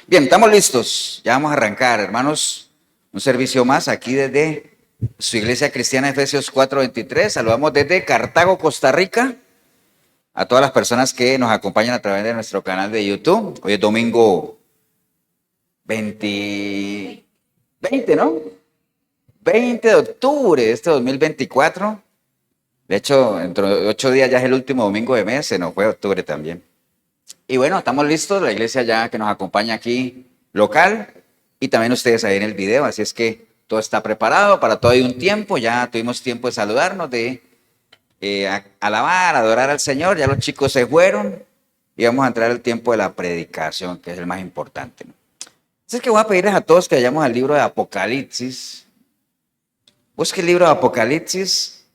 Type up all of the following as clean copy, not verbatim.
Bien, estamos listos. Ya vamos a arrancar, hermanos. Un servicio más aquí desde su iglesia cristiana Efesios 4:23. Saludamos desde Cartago, Costa Rica, a todas las personas que nos acompañan a través de nuestro canal de YouTube. Hoy es domingo 20, ¿no? 20 de octubre de este 2024. De hecho, dentro de 8 días ya es el último domingo de mes, se nos fue octubre también. Y bueno, estamos listos, la iglesia ya que nos acompaña aquí local y también ustedes ahí en el video, así es que todo está preparado, para todo hay un tiempo, ya tuvimos tiempo de saludarnos, de alabar, adorar al Señor, ya los chicos se fueron y vamos a entrar al tiempo de la predicación, que es el más importante, ¿no? Así es que voy a pedirles a todos que vayamos al libro de Apocalipsis. Busque el libro de Apocalipsis,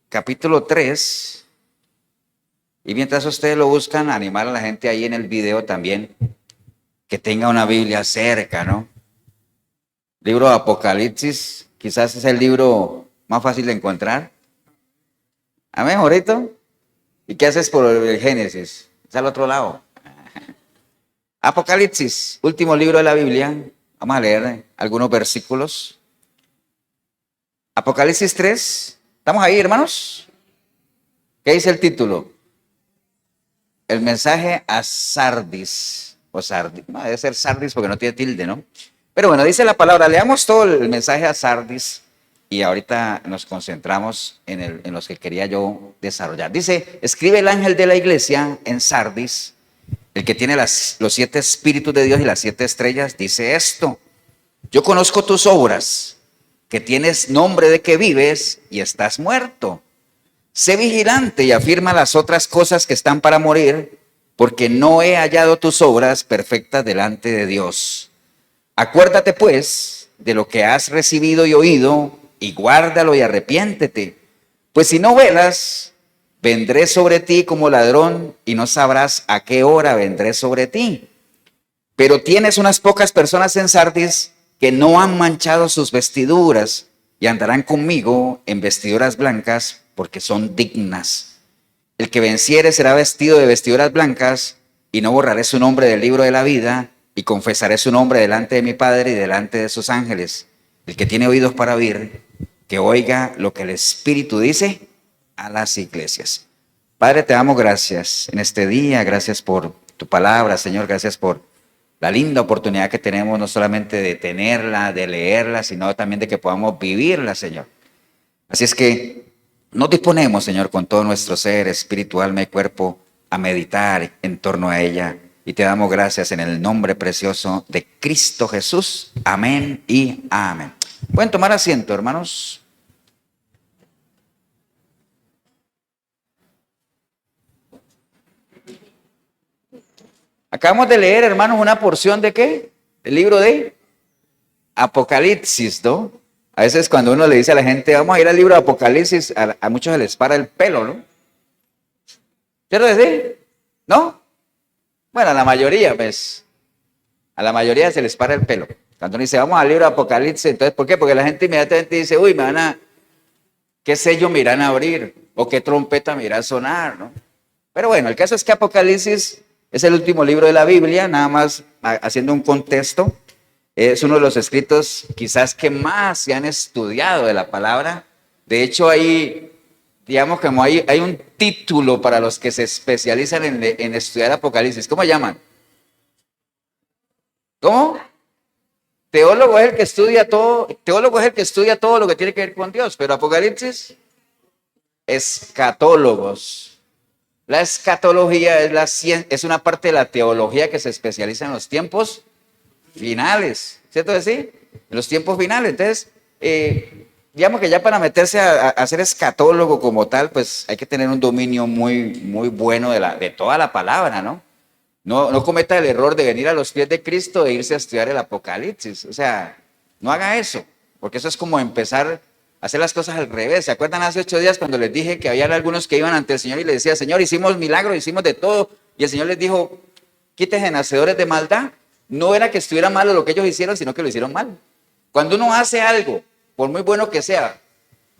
capítulo 3. Y mientras ustedes lo buscan, animar a la gente ahí en el video también que tenga una Biblia cerca, ¿no? Libro de Apocalipsis, quizás es el libro más fácil de encontrar. Amén, Jorito. ¿Y qué haces por el Génesis? Es al otro lado. Apocalipsis, último libro de la Biblia. Vamos a leer algunos versículos. Apocalipsis 3. ¿Estamos ahí, hermanos? ¿Qué dice el título? El mensaje a Sardis, o Sardis, no, debe ser Sardis porque no tiene tilde, ¿no? Pero bueno, dice la palabra, leamos todo el mensaje a Sardis y ahorita nos concentramos en los que quería yo desarrollar. Dice, escribe el ángel de la iglesia en Sardis, el que tiene los 7 espíritus de Dios y las 7 estrellas, dice esto: yo conozco tus obras, que tienes nombre de que vives y estás muerto. Sé vigilante y afirma las otras cosas que están para morir, porque no he hallado tus obras perfectas delante de Dios. Acuérdate pues de lo que has recibido y oído, y guárdalo y arrepiéntete. Pues si no velas, vendré sobre ti como ladrón, y no sabrás a qué hora vendré sobre ti. Pero tienes unas pocas personas en Sardis que no han manchado sus vestiduras, y andarán conmigo en vestiduras blancas, porque son dignas. El que venciere será vestido de vestiduras blancas, y no borraré su nombre del libro de la vida, y confesaré su nombre delante de mi Padre y delante de sus ángeles. El que tiene oídos para oír, que oiga lo que el Espíritu dice a las iglesias. Padre, te damos gracias en este día, gracias por tu palabra, Señor, gracias por la linda oportunidad que tenemos, no solamente de tenerla, de leerla, sino también de que podamos vivirla, Señor. Así es que nos disponemos, Señor, con todo nuestro ser, espíritu, alma y cuerpo, a meditar en torno a ella. Y te damos gracias en el nombre precioso de Cristo Jesús. Amén y amén. Pueden tomar asiento, hermanos. Acabamos de leer, hermanos, una porción de ¿qué? El libro de Apocalipsis, ¿no? A veces cuando uno le dice a la gente, vamos a ir al libro de Apocalipsis, a muchos se les para el pelo, ¿no? ¿Quiero decir? ¿No? Bueno, a la mayoría, pues, a la mayoría se les para el pelo. Cuando uno dice, vamos al libro de Apocalipsis, entonces, ¿por qué? Porque la gente inmediatamente dice, uy, ¿qué sello me irán a abrir? ¿O qué trompeta me irá a sonar, no? Pero bueno, el caso es que Apocalipsis es el último libro de la Biblia, nada más haciendo un contexto. Es uno de los escritos quizás que más se han estudiado de la palabra. De hecho, digamos como hay un título para los que se especializan en estudiar Apocalipsis. ¿Cómo llaman? ¿Cómo? Teólogo es el que estudia todo lo que tiene que ver con Dios, pero Apocalipsis, escatólogos. La escatología es una parte de la teología que se especializa en los tiempos finales, ¿cierto que sí? En los tiempos finales. Entonces, digamos que ya para meterse a ser escatólogo como tal, pues hay que tener un dominio muy, muy bueno de toda la palabra, ¿no? No cometa el error de venir a los pies de Cristo e irse a estudiar el Apocalipsis. O sea, no haga eso, porque eso es como empezar a hacer las cosas al revés. ¿Se acuerdan hace 8 días cuando les dije que había algunos que iban ante el Señor y le decían, Señor, hicimos milagros, hicimos de todo? Y el Señor les dijo, quítense nacedores de maldad. No era que estuviera malo lo que ellos hicieron, sino que lo hicieron mal. Cuando uno hace algo, por muy bueno que sea,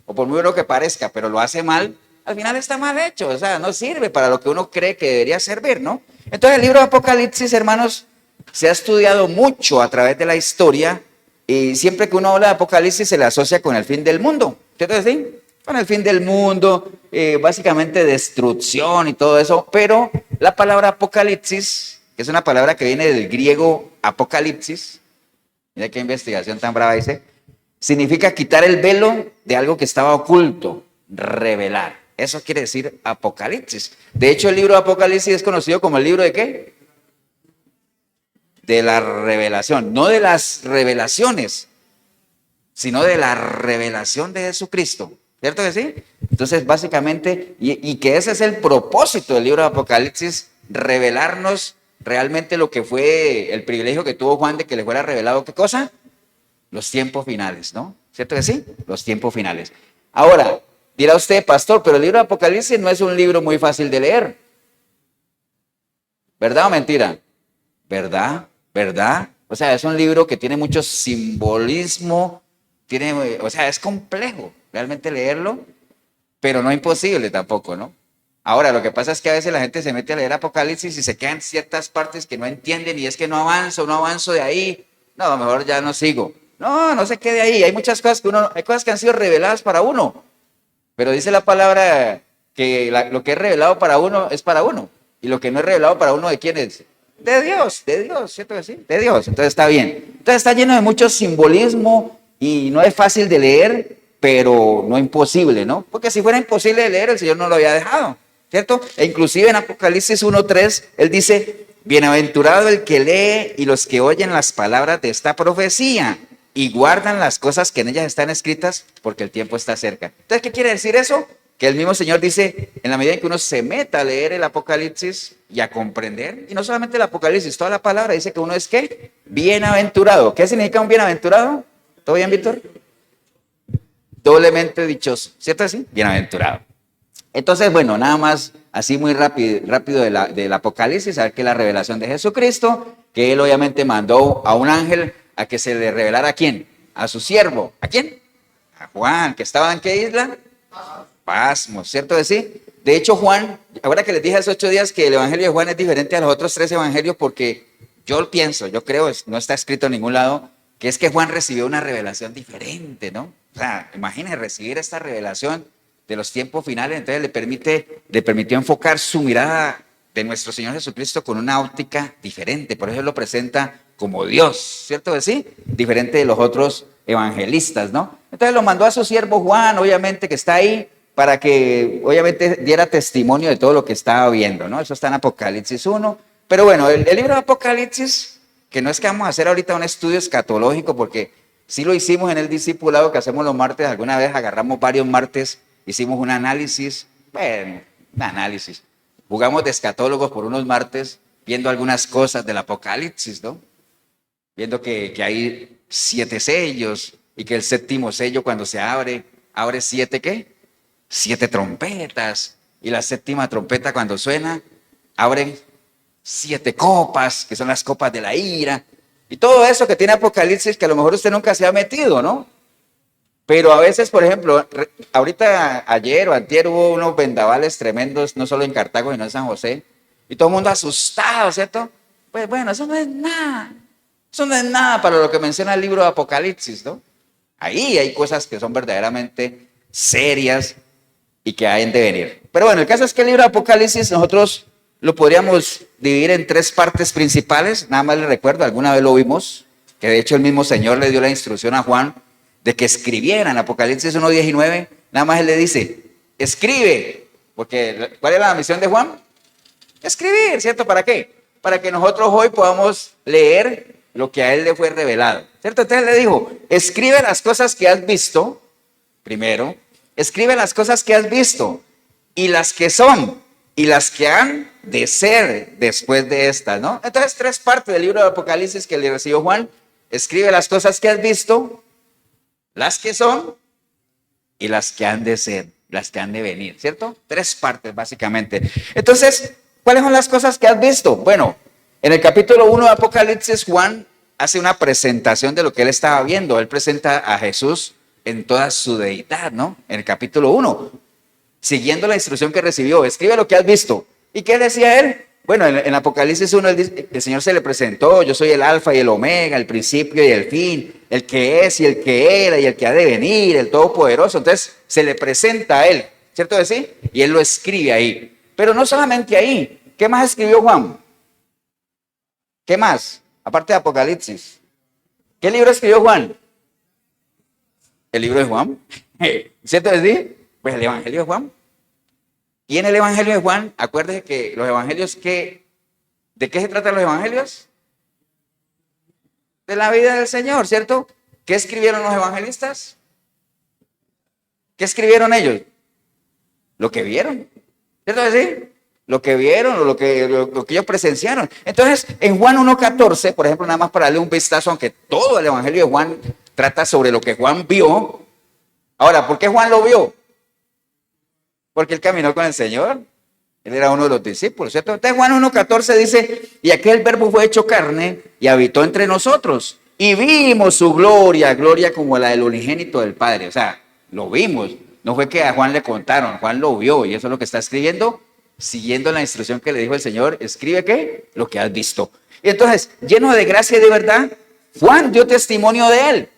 o por muy bueno que parezca, pero lo hace mal, al final está mal hecho, o sea, no sirve para lo que uno cree que debería servir, ¿no? Entonces el libro de Apocalipsis, hermanos, Se ha estudiado mucho a través de la historia y siempre que uno habla de Apocalipsis se le asocia con el fin del mundo, ¿cierto que sí? Con el fin del mundo, básicamente destrucción y todo eso, pero la palabra Apocalipsis, que es una palabra que viene del griego apocalipsis, mira qué investigación tan brava dice, significa quitar el velo de algo que estaba oculto, revelar. Eso quiere decir Apocalipsis. De hecho, el libro de Apocalipsis es conocido como el libro de ¿qué? De la revelación, no de las revelaciones, sino de la revelación de Jesucristo. ¿Cierto que sí? Entonces, básicamente, y que ese es el propósito del libro de Apocalipsis, revelarnos realmente lo que fue el privilegio que tuvo Juan de que le fuera revelado, ¿qué cosa? Los tiempos finales, ¿no? ¿Cierto que sí? Los tiempos finales. Ahora, dirá usted, pastor, pero el libro de Apocalipsis no es un libro muy fácil de leer. ¿Verdad o mentira? ¿Verdad? ¿Verdad? O sea, es un libro que tiene mucho simbolismo, o sea, es complejo realmente leerlo, pero no imposible tampoco, ¿no? Ahora, lo que pasa es que a veces la gente se mete a leer Apocalipsis y se quedan ciertas partes que no entienden y es que no avanzo de ahí. No, mejor ya no sigo. No, no se quede ahí. Hay muchas cosas hay cosas que han sido reveladas para uno. Pero dice la palabra que lo que es revelado para uno es para uno. Y lo que no es revelado para uno, ¿de quién es? De Dios, ¿cierto que sí? De Dios. Entonces está bien. Entonces está lleno de mucho simbolismo y no es fácil de leer, pero no imposible, ¿no? Porque si fuera imposible de leer, el Señor no lo había dejado, ¿cierto? E inclusive en Apocalipsis 1:3, Él dice, bienaventurado el que lee y los que oyen las palabras de esta profecía y guardan las cosas que en ellas están escritas, porque el tiempo está cerca. Entonces, ¿qué quiere decir eso? Que el mismo Señor dice, en la medida en que uno se meta a leer el Apocalipsis y a comprender, y no solamente el Apocalipsis, toda la palabra dice que uno es ¿qué? Bienaventurado. ¿Qué significa un bienaventurado? ¿Todo bien, Víctor? Doblemente dichoso, ¿cierto así? Bienaventurado. Entonces, bueno, nada más así muy rápido del Apocalipsis, a ver que la revelación de Jesucristo, que Él obviamente mandó a un ángel a que se le revelara ¿a quién? A su siervo. ¿A quién? A Juan, que estaba en qué isla? Pasmos, ¿cierto que sí? De hecho, Juan, ahora que les dije hace 8 días que el evangelio de Juan es diferente a los otros 3 evangelios porque yo creo, no está escrito en ningún lado, que es que Juan recibió una revelación diferente, ¿no? O sea, imagínense recibir esta revelación de los tiempos finales, entonces le permitió enfocar su mirada de nuestro Señor Jesucristo con una óptica diferente, por eso Él lo presenta como Dios, ¿cierto que sí? Diferente de los otros evangelistas, ¿no? Entonces lo mandó a su siervo Juan, obviamente que está ahí, para que obviamente diera testimonio de todo lo que estaba viendo, ¿no? Eso está en Apocalipsis 1, pero bueno, el libro de Apocalipsis, que no es que vamos a hacer ahorita un estudio escatológico, porque sí lo hicimos en el discipulado que hacemos los martes, alguna vez agarramos varios martes, hicimos un análisis, jugamos de escatólogos por unos martes, viendo algunas cosas del Apocalipsis, ¿no? Viendo que hay 7 sellos y que el séptimo sello cuando se abre 7 ¿qué? 7 trompetas y la séptima trompeta cuando suena abre 7 copas, que son las copas de la ira y todo eso que tiene Apocalipsis que a lo mejor usted nunca se ha metido, ¿no? Pero a veces, por ejemplo, ahorita ayer o antier hubo unos vendavales tremendos, no solo en Cartago sino en San José, y todo el mundo asustado, ¿cierto? Pues bueno, eso no es nada. Eso no es nada para lo que menciona el libro de Apocalipsis, ¿no? Ahí hay cosas que son verdaderamente serias y que hay de venir. Pero bueno, el caso es que el libro de Apocalipsis nosotros lo podríamos dividir en 3 partes principales. Nada más les recuerdo, alguna vez lo vimos, que de hecho el mismo Señor le dio la instrucción a Juan de que escribiera en Apocalipsis 1:19. Nada más él le dice, escribe, porque ¿cuál es la misión de Juan? Escribir, ¿cierto? ¿Para qué? Para que nosotros hoy podamos leer lo que a él le fue revelado, ¿cierto? Entonces le dijo, escribe las cosas que has visto, primero, escribe las cosas que has visto, y las que son, y las que han de ser después de estas, ¿no? Entonces 3 partes del libro de Apocalipsis que le recibió Juan, escribe las cosas que has visto, las que son, y las que han de ser, las que han de venir, ¿cierto? 3 partes básicamente. Entonces, ¿cuáles son las cosas que has visto? Bueno, en el capítulo 1 de Apocalipsis, Juan hace una presentación de lo que él estaba viendo. Él presenta a Jesús en toda su deidad, ¿no? En el capítulo 1, siguiendo la instrucción que recibió, escribe lo que has visto. ¿Y qué decía él? Bueno, en Apocalipsis 1 el Señor se le presentó, yo soy el alfa y el omega, el principio y el fin, el que es y el que era y el que ha de venir, el todopoderoso. Entonces se le presenta a él, ¿cierto que sí? Y él lo escribe ahí. Pero no solamente ahí, ¿qué más escribió Juan? ¿Qué más? Aparte de Apocalipsis. ¿Qué libro escribió Juan? El libro de Juan. ¿Cierto que sí? Pues el Evangelio de Juan. Y en el Evangelio de Juan, acuérdese que los evangelios, ¿de qué se tratan los evangelios? De la vida del Señor, ¿cierto? ¿Qué escribieron los evangelistas? ¿Qué escribieron ellos? Lo que vieron, ¿cierto que sí? Lo que vieron o lo que ellos presenciaron. Entonces, en Juan 1.14, por ejemplo, nada más para darle un vistazo, aunque todo el Evangelio de Juan trata sobre lo que Juan vio. Ahora, ¿por qué Juan lo vio? Porque él caminó con el Señor. Él era uno de los discípulos, ¿cierto? Entonces Juan 1.14 dice, y aquel verbo fue hecho carne y habitó entre nosotros. Y vimos su gloria, gloria como la del unigénito del Padre. O sea, lo vimos. No fue que a Juan le contaron, Juan lo vio y eso es lo que está escribiendo. Siguiendo la instrucción que le dijo el Señor, escribe ¿qué? Lo que has visto. Y entonces, lleno de gracia y de verdad, Juan dio testimonio de él.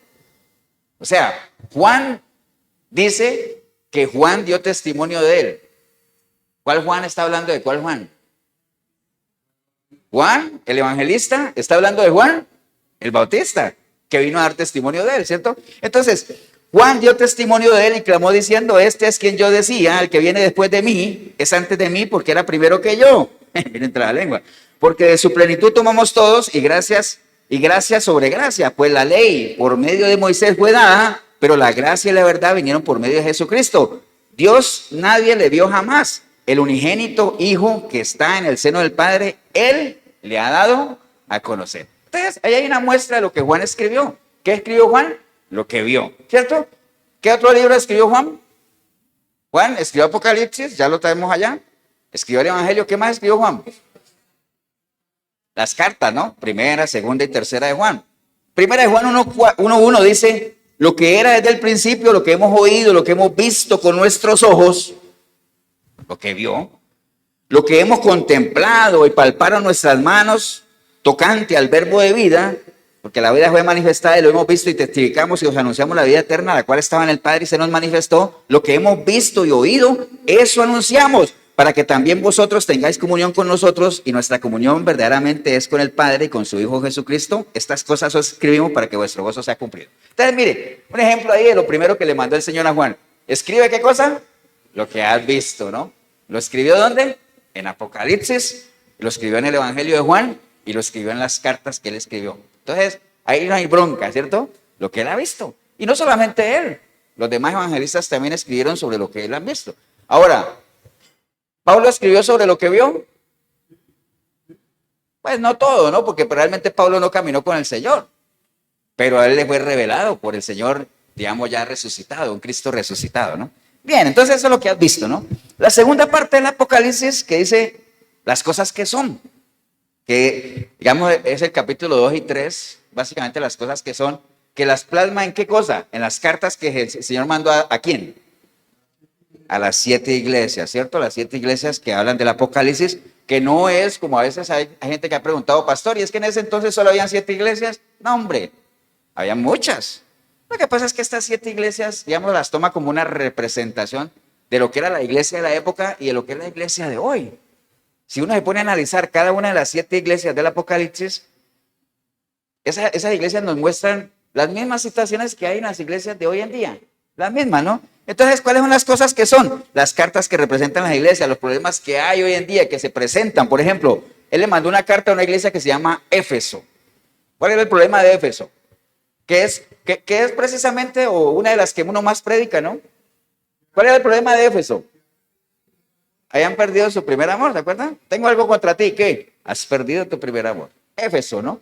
O sea, Juan dice que Juan dio testimonio de él. ¿Cuál Juan está hablando de cuál Juan? Juan, el evangelista, está hablando de Juan, el bautista, que vino a dar testimonio de él, ¿cierto? Entonces, Juan dio testimonio de él y clamó diciendo, este es quien yo decía, el que viene después de mí, es antes de mí porque era primero que yo. Miren, entra la lengua. Porque de su plenitud tomamos todos y gracia sobre gracia. Pues la ley por medio de Moisés fue dada, pero la gracia y la verdad vinieron por medio de Jesucristo. Dios nadie le vio jamás. El unigénito Hijo que está en el seno del Padre, Él le ha dado a conocer. Entonces, ahí hay una muestra de lo que Juan escribió. ¿Qué escribió Juan? Lo que vio, ¿cierto? ¿Qué otro libro escribió Juan? Juan escribió Apocalipsis, ya lo traemos allá. Escribió el Evangelio. ¿Qué más escribió Juan? Las cartas, ¿no? Primera, segunda y tercera de Juan. Primera de Juan 1.1 dice, lo que era desde el principio, lo que hemos oído, lo que hemos visto con nuestros ojos, lo que vio, lo que hemos contemplado y palparon nuestras manos tocante al verbo de vida, porque la vida fue manifestada y lo hemos visto y testificamos y os anunciamos la vida eterna, la cual estaba en el Padre y se nos manifestó. Lo que hemos visto y oído, eso anunciamos, para que también vosotros tengáis comunión con nosotros, y nuestra comunión verdaderamente es con el Padre y con su Hijo Jesucristo. Estas cosas os escribimos para que vuestro gozo sea cumplido. Entonces, mire, un ejemplo ahí de lo primero que le mandó el Señor a Juan. ¿Escribe qué cosa? Lo que has visto, ¿no? ¿Lo escribió dónde? En Apocalipsis, lo escribió en el Evangelio de Juan y lo escribió en las cartas que él escribió. Entonces, ahí no hay bronca, ¿cierto? Lo que él ha visto. Y no solamente él, los demás evangelistas también escribieron sobre lo que él han visto. Ahora, ¿Pablo escribió sobre lo que vio? Pues no todo, ¿no? Porque realmente Pablo no caminó con el Señor. Pero a él le fue revelado por el Señor, digamos, ya resucitado, un Cristo resucitado, ¿no? Bien, entonces eso es lo que has visto, ¿no? La segunda parte del Apocalipsis que dice las cosas que son, que digamos es el capítulo 2 y 3, básicamente las cosas que son, que las plasma en qué cosa, en las cartas que el Señor mandó a quién, a las 7 iglesias, ¿cierto? Las 7 iglesias que hablan del Apocalipsis, que no es como a veces hay gente que ha preguntado, pastor, ¿y es que en ese entonces solo habían 7 iglesias? No, hombre, había muchas. Lo que pasa es que estas 7 iglesias, digamos, las toma como una representación de lo que era la iglesia de la época y de lo que es la iglesia de hoy. Si uno se pone a analizar cada una de las 7 iglesias del Apocalipsis, esas iglesias nos muestran las mismas situaciones que hay en las iglesias de hoy en día. Las mismas, ¿no? Entonces, ¿cuáles son las cosas que son? Las cartas que representan las iglesias, los problemas que hay hoy en día, que se presentan. Por ejemplo, él le mandó una carta a una iglesia que se llama Éfeso. ¿Cuál era el problema de Éfeso? Que es precisamente o una de las que uno más predica, ¿no? ¿Cuál era el problema de Éfeso? Hayan perdido su primer amor, ¿de acuerdo? Tengo algo contra ti, ¿qué? Has perdido tu primer amor. Éfeso, ¿no?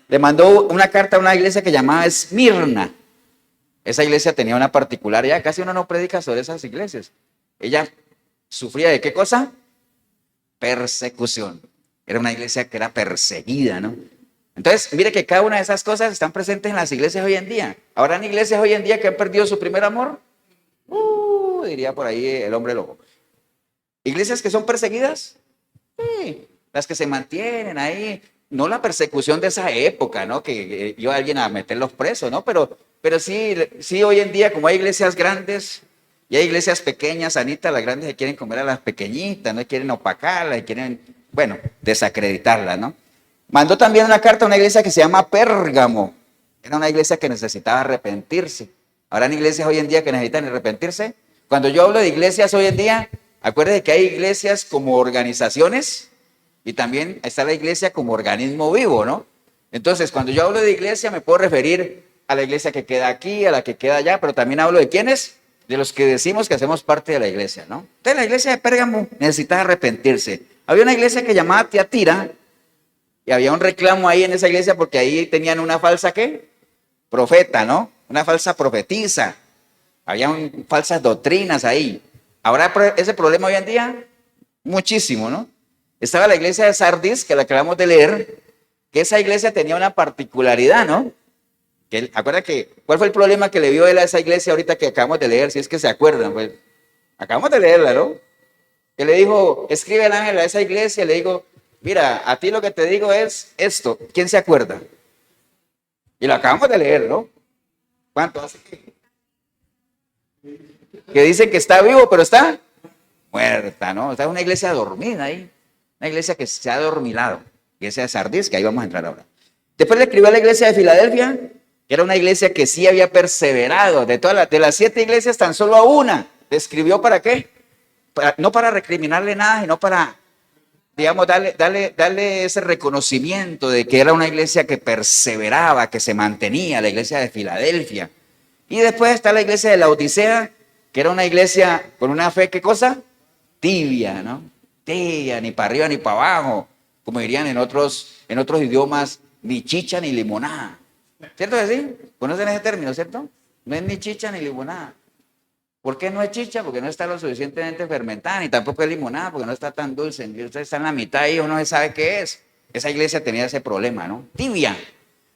Le mandó una carta a una iglesia que llamaba Esmirna. Esa iglesia tenía una particularidad, casi uno no predica sobre esas iglesias. Ella sufría de ¿qué cosa? Persecución. Era una iglesia que era perseguida, ¿no? Entonces, mire que cada una de esas cosas están presentes en las iglesias hoy en día. ¿Habrán iglesias hoy en día que han perdido su primer amor? Diría por ahí el hombre lobo. ¿Iglesias que son perseguidas? Sí. las que se mantienen ahí, no la persecución de esa época, ¿no? Que iba alguien a meterlos presos, ¿no? Pero sí hoy en día, como hay iglesias grandes y hay iglesias pequeñas, Anita, las grandes se quieren comer a las pequeñitas, no quieren opacarlas, y quieren, bueno, desacreditarlas, ¿no? Mandó también una carta a una iglesia que se llama Pérgamo. Era una iglesia que necesitaba arrepentirse. ¿Habrán iglesias hoy en día que necesitan arrepentirse? Cuando yo hablo de iglesias hoy en día, acuérdense que hay iglesias como organizaciones y también está la iglesia como organismo vivo, ¿no? Entonces, cuando yo hablo de iglesia, me puedo referir a la iglesia que queda aquí, a la que queda allá, pero también hablo de quiénes, de los que decimos que hacemos parte de la iglesia, ¿no? Entonces, la iglesia de Pérgamo necesitaba arrepentirse. Había una iglesia que llamaba Tiatira y había un reclamo ahí en esa iglesia porque ahí tenían una falsa, ¿qué? Profeta, ¿no? Una falsa profetisa. Habían falsas doctrinas ahí. ¿Habrá ese problema hoy en día? Muchísimo, ¿no? Estaba la iglesia de Sardis, que la acabamos de leer, que esa iglesia tenía una particularidad, ¿no? Acuerda que, ¿cuál fue el problema que le vio él a esa iglesia ahorita que acabamos de leer? Si es que se acuerdan, pues, acabamos de leerla, ¿no? Que le dijo, escribe el ángel a esa iglesia, le digo, mira, a ti lo que te digo es esto. ¿Quién se acuerda? Y lo acabamos de leer, ¿no? ¿Cuánto hace que dicen que está vivo, pero está muerta, ¿no? Está una iglesia dormida ahí. Una iglesia que se ha dormilado. Iglesia de Sardis, que ahí vamos a entrar ahora. Después le escribió a la iglesia de Filadelfia, que era una iglesia que sí había perseverado. De las 7 iglesias, tan solo a una le escribió. ¿Para qué? No para recriminarle nada, sino para, digamos, darle ese reconocimiento de que era una iglesia que perseveraba, que se mantenía, la iglesia de Filadelfia. Y después está la iglesia de Laodicea, que era una iglesia con una fe, ¿qué cosa? Tibia, ¿no? Tibia, ni para arriba ni para abajo, como dirían en otros idiomas, ni chicha ni limonada. ¿Cierto que sí? ¿Conocen ese término, cierto? No es ni chicha ni limonada. ¿Por qué no es chicha? Porque no está lo suficientemente fermentada, ni tampoco es limonada, porque no está tan dulce. Usted está en la mitad y uno no sabe qué es. Esa iglesia tenía ese problema, ¿no? Tibia.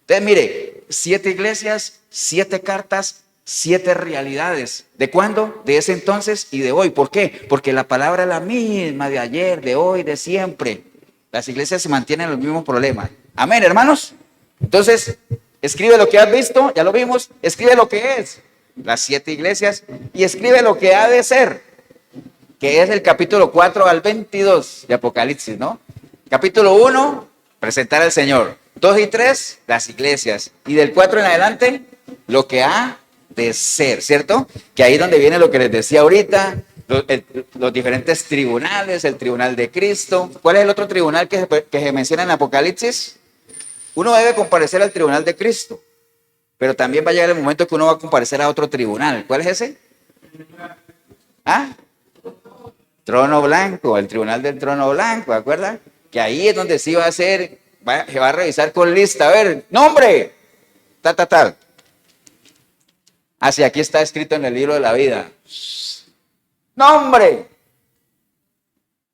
Entonces, mire, 7 iglesias, 7 cartas, 7 realidades. ¿De cuándo? De ese entonces y de hoy. ¿Por qué? Porque la palabra es la misma de ayer, de hoy, de siempre. Las iglesias se mantienen los mismos problemas. Amén, hermanos. Entonces, escribe lo que has visto, ya lo vimos. Escribe lo que es, las 7 iglesias, y escribe lo que ha de ser, que es el capítulo 4 al 22 de Apocalipsis, ¿no? Capítulo 1, presentar al Señor. 2 y 3, las iglesias. Y del 4 en adelante, lo que ha de ser, ¿cierto? Que ahí es donde viene lo que les decía ahorita, los diferentes tribunales, el tribunal de Cristo. ¿Cuál es el otro tribunal que se menciona en Apocalipsis? Uno debe comparecer al tribunal de Cristo, pero también va a llegar el momento que uno va a comparecer a otro tribunal. ¿Cuál es ese? ¿Ah? Trono blanco, el tribunal del trono blanco, ¿de acuerdo? Que ahí es donde sí va a ser, se va a revisar con lista, a ver, nombre, tal. Así aquí está escrito en el libro de la vida. Nombre,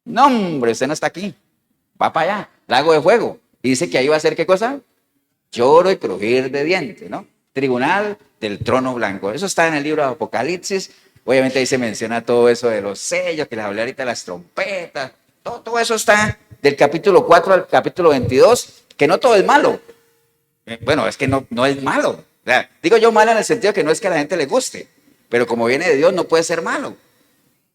usted no está aquí, va para allá, lago de fuego. Y dice que ahí va a ser, ¿qué cosa? Lloro y crujir de dientes, ¿no? Tribunal del trono blanco. Eso está en el libro de Apocalipsis. Obviamente ahí se menciona todo eso de los sellos, que les hablé ahorita de las trompetas. Todo eso está del capítulo 4 al capítulo 22, que no todo es malo. Bueno, es que no es malo. O sea, digo yo malo en el sentido que no es que a la gente le guste, pero como viene de Dios no puede ser malo.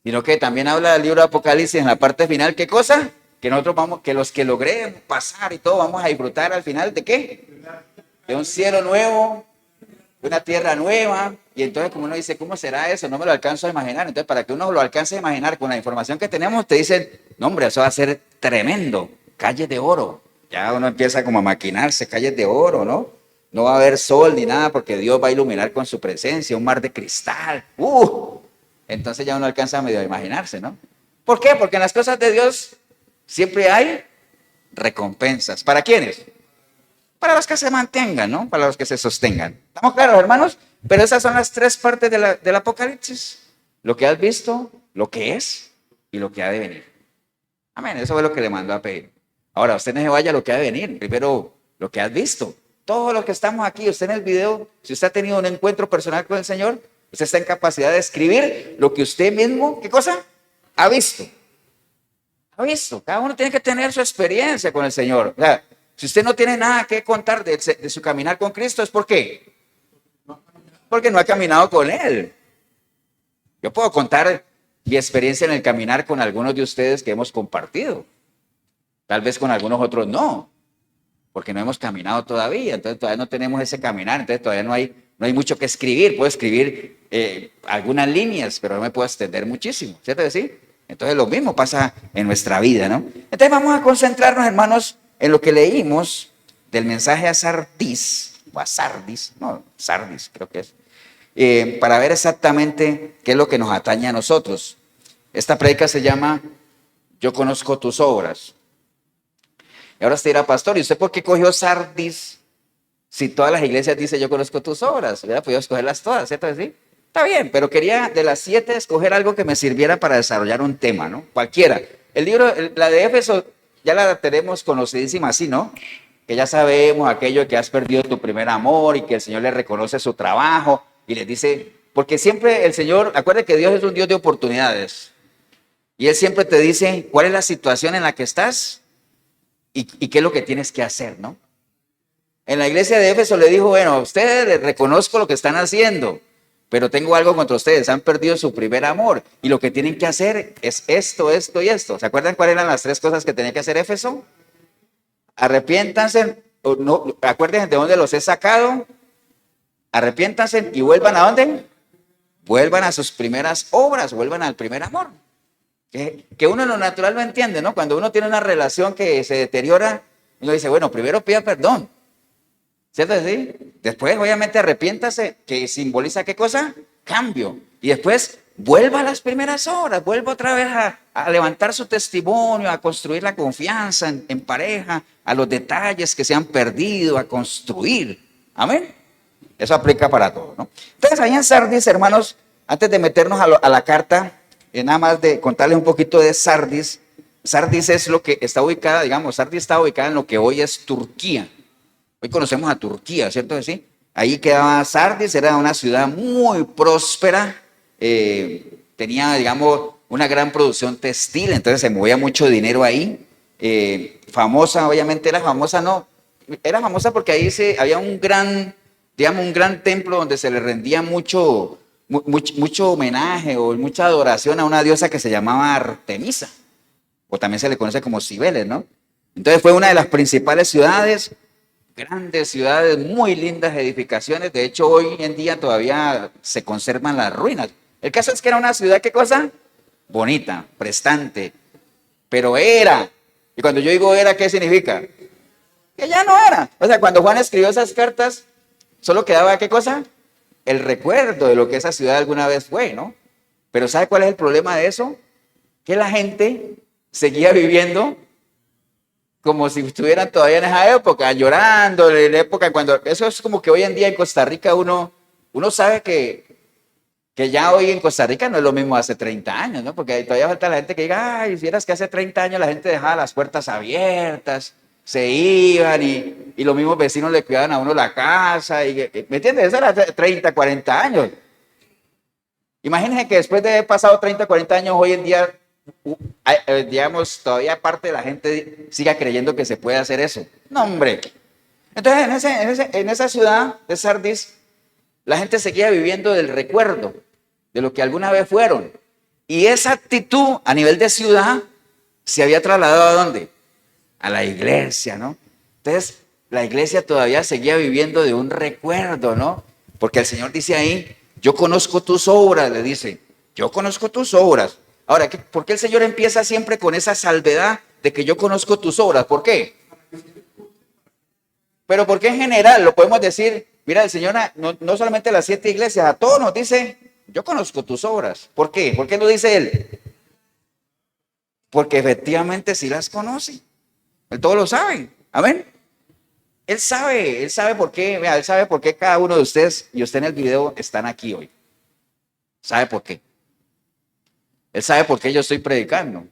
Sino que también habla del libro de Apocalipsis en la parte final, ¿qué cosa? Que nosotros vamos, que los que logremos pasar y todo, vamos a disfrutar al final de ¿qué? De un cielo nuevo, de una tierra nueva. Y entonces como uno dice, ¿cómo será eso? No me lo alcanzo a imaginar. Entonces para que uno lo alcance a imaginar con la información que tenemos, te dicen, no hombre, eso va a ser tremendo, calles de oro. Ya uno empieza como a maquinarse, calles de oro, ¿no? No va a haber sol ni nada porque Dios va a iluminar con su presencia, un mar de cristal. Entonces ya uno alcanza a medio a imaginarse, ¿no? ¿Por qué? Porque en las cosas de Dios siempre hay recompensas. ¿Para quiénes? Para los que se mantengan, ¿no? Para los que se sostengan. ¿Estamos claros, hermanos? Pero esas son las 3 partes del Apocalipsis. Lo que has visto, lo que es y lo que ha de venir. Amén, eso fue lo que le mandó a pedir. Ahora, usted no se vaya a lo que ha de venir. Primero, lo que has visto. Todos los que estamos aquí, usted en el video, si usted ha tenido un encuentro personal con el Señor, usted está en capacidad de escribir lo que usted mismo, ¿qué cosa? Ha visto. ¿Ha visto? Cada uno tiene que tener su experiencia con el Señor. O sea, si usted no tiene nada que contar de su caminar con Cristo, ¿es por qué? Porque no ha caminado con Él. Yo puedo contar mi experiencia en el caminar con algunos de ustedes que hemos compartido. Tal vez con algunos otros no, porque no hemos caminado todavía. Entonces todavía no tenemos ese caminar. Entonces todavía no hay mucho que escribir. Puedo escribir algunas líneas, pero no me puedo extender muchísimo. ¿Cierto que sí? Entonces lo mismo pasa en nuestra vida, ¿no? Entonces vamos a concentrarnos, hermanos, en lo que leímos del mensaje a Sardis, o a Sardis, no, Sardis creo que es, para ver exactamente qué es lo que nos atañe a nosotros. Esta prédica se llama Yo conozco tus obras. Y ahora usted dirá, pastor, ¿y usted por qué cogió Sardis si todas las iglesias dicen yo conozco tus obras? Hubiera podido escogerlas todas, ¿cierto? ¿Sí? Está bien, pero quería de las 7 escoger algo que me sirviera para desarrollar un tema, ¿no? Cualquiera. El libro, la de Éfeso, ya la tenemos conocidísima así, ¿no? Que ya sabemos aquello de que has perdido tu primer amor y que el Señor le reconoce su trabajo y les dice, porque siempre el Señor, acuérdate que Dios es un Dios de oportunidades y Él siempre te dice cuál es la situación en la que estás y qué es lo que tienes que hacer, ¿no? En la iglesia de Éfeso le dijo, bueno, a ustedes les reconozco lo que están haciendo, pero tengo algo contra ustedes, han perdido su primer amor y lo que tienen que hacer es esto, esto y esto. ¿Se acuerdan cuáles eran las 3 cosas que tenía que hacer Éfeso? Arrepiéntanse, no, acuérdense de dónde los he sacado, arrepiéntanse y vuelvan ¿a dónde? Vuelvan a sus primeras obras, vuelvan al primer amor. Que uno en lo natural lo entiende, ¿no? Cuando uno tiene una relación que se deteriora, uno dice, bueno, primero pida perdón, ¿cierto? ¿Sí? Después, obviamente, arrepiéntase, que simboliza ¿qué cosa? Cambio. Y después, vuelva a las primeras obras, vuelva otra vez a levantar su testimonio, a construir la confianza en pareja, a los detalles que se han perdido, a construir. Amén. Eso aplica para todo, ¿no? Entonces, ahí en Sardis, hermanos, antes de meternos a la carta, nada más de contarles un poquito de Sardis. Sardis es lo que está ubicada, digamos, Sardis está ubicada en lo que hoy es Turquía. Hoy conocemos a Turquía, ¿cierto que sí? Ahí quedaba Sardis, era una ciudad muy próspera, tenía, digamos, una gran producción textil, entonces se movía mucho dinero ahí. Famosa, obviamente era famosa, no, era famosa porque ahí había un gran, digamos, un gran templo donde se le rendía mucho homenaje o mucha adoración a una diosa que se llamaba Artemisa, o también se le conoce como Cibeles, ¿no? Entonces fue una de las principales ciudades, grandes ciudades, muy lindas edificaciones. De hecho, hoy en día todavía se conservan las ruinas. El caso es que era una ciudad, ¿qué cosa? Bonita, prestante, pero era. Y cuando yo digo era, ¿qué significa? Que ya no era. O sea, cuando Juan escribió esas cartas, solo quedaba, ¿qué cosa? El recuerdo de lo que esa ciudad alguna vez fue, ¿no? Pero ¿sabe cuál es el problema de eso? Que la gente seguía viviendo como si estuvieran todavía en esa época, llorando, en la época cuando, eso es como que hoy en día en Costa Rica uno sabe que ya hoy en Costa Rica no es lo mismo hace 30 años, ¿no? Porque todavía falta la gente que diga, ay, si vieras que hace 30 años la gente dejaba las puertas abiertas, se iban y los mismos vecinos le cuidaban a uno la casa, ¿me entiendes? Eso era 30, 40 años. Imagínense que después de haber pasado 30, 40 años, hoy en día, digamos, todavía parte de la gente siga creyendo que se puede hacer eso. No, hombre. Entonces, en esa ciudad de Sardis, la gente seguía viviendo del recuerdo de lo que alguna vez fueron. Y esa actitud a nivel de ciudad se había trasladado ¿a dónde? A la iglesia, ¿no? Entonces, la iglesia todavía seguía viviendo de un recuerdo, ¿no? Porque el Señor dice ahí, yo conozco tus obras, le dice, yo conozco tus obras. Ahora, ¿por qué el Señor empieza siempre con esa salvedad de que yo conozco tus obras? ¿Por qué? Pero porque en general lo podemos decir, mira, el Señor no solamente a las 7 iglesias, a todos nos dice, yo conozco tus obras. ¿Por qué? ¿Por qué lo dice Él? Porque efectivamente sí las conoce. Él todo lo sabe. Amén. Él sabe por qué, vea, Él sabe por qué cada uno de ustedes y usted en el video están aquí hoy. ¿Sabe por qué? Él sabe por qué yo estoy predicando.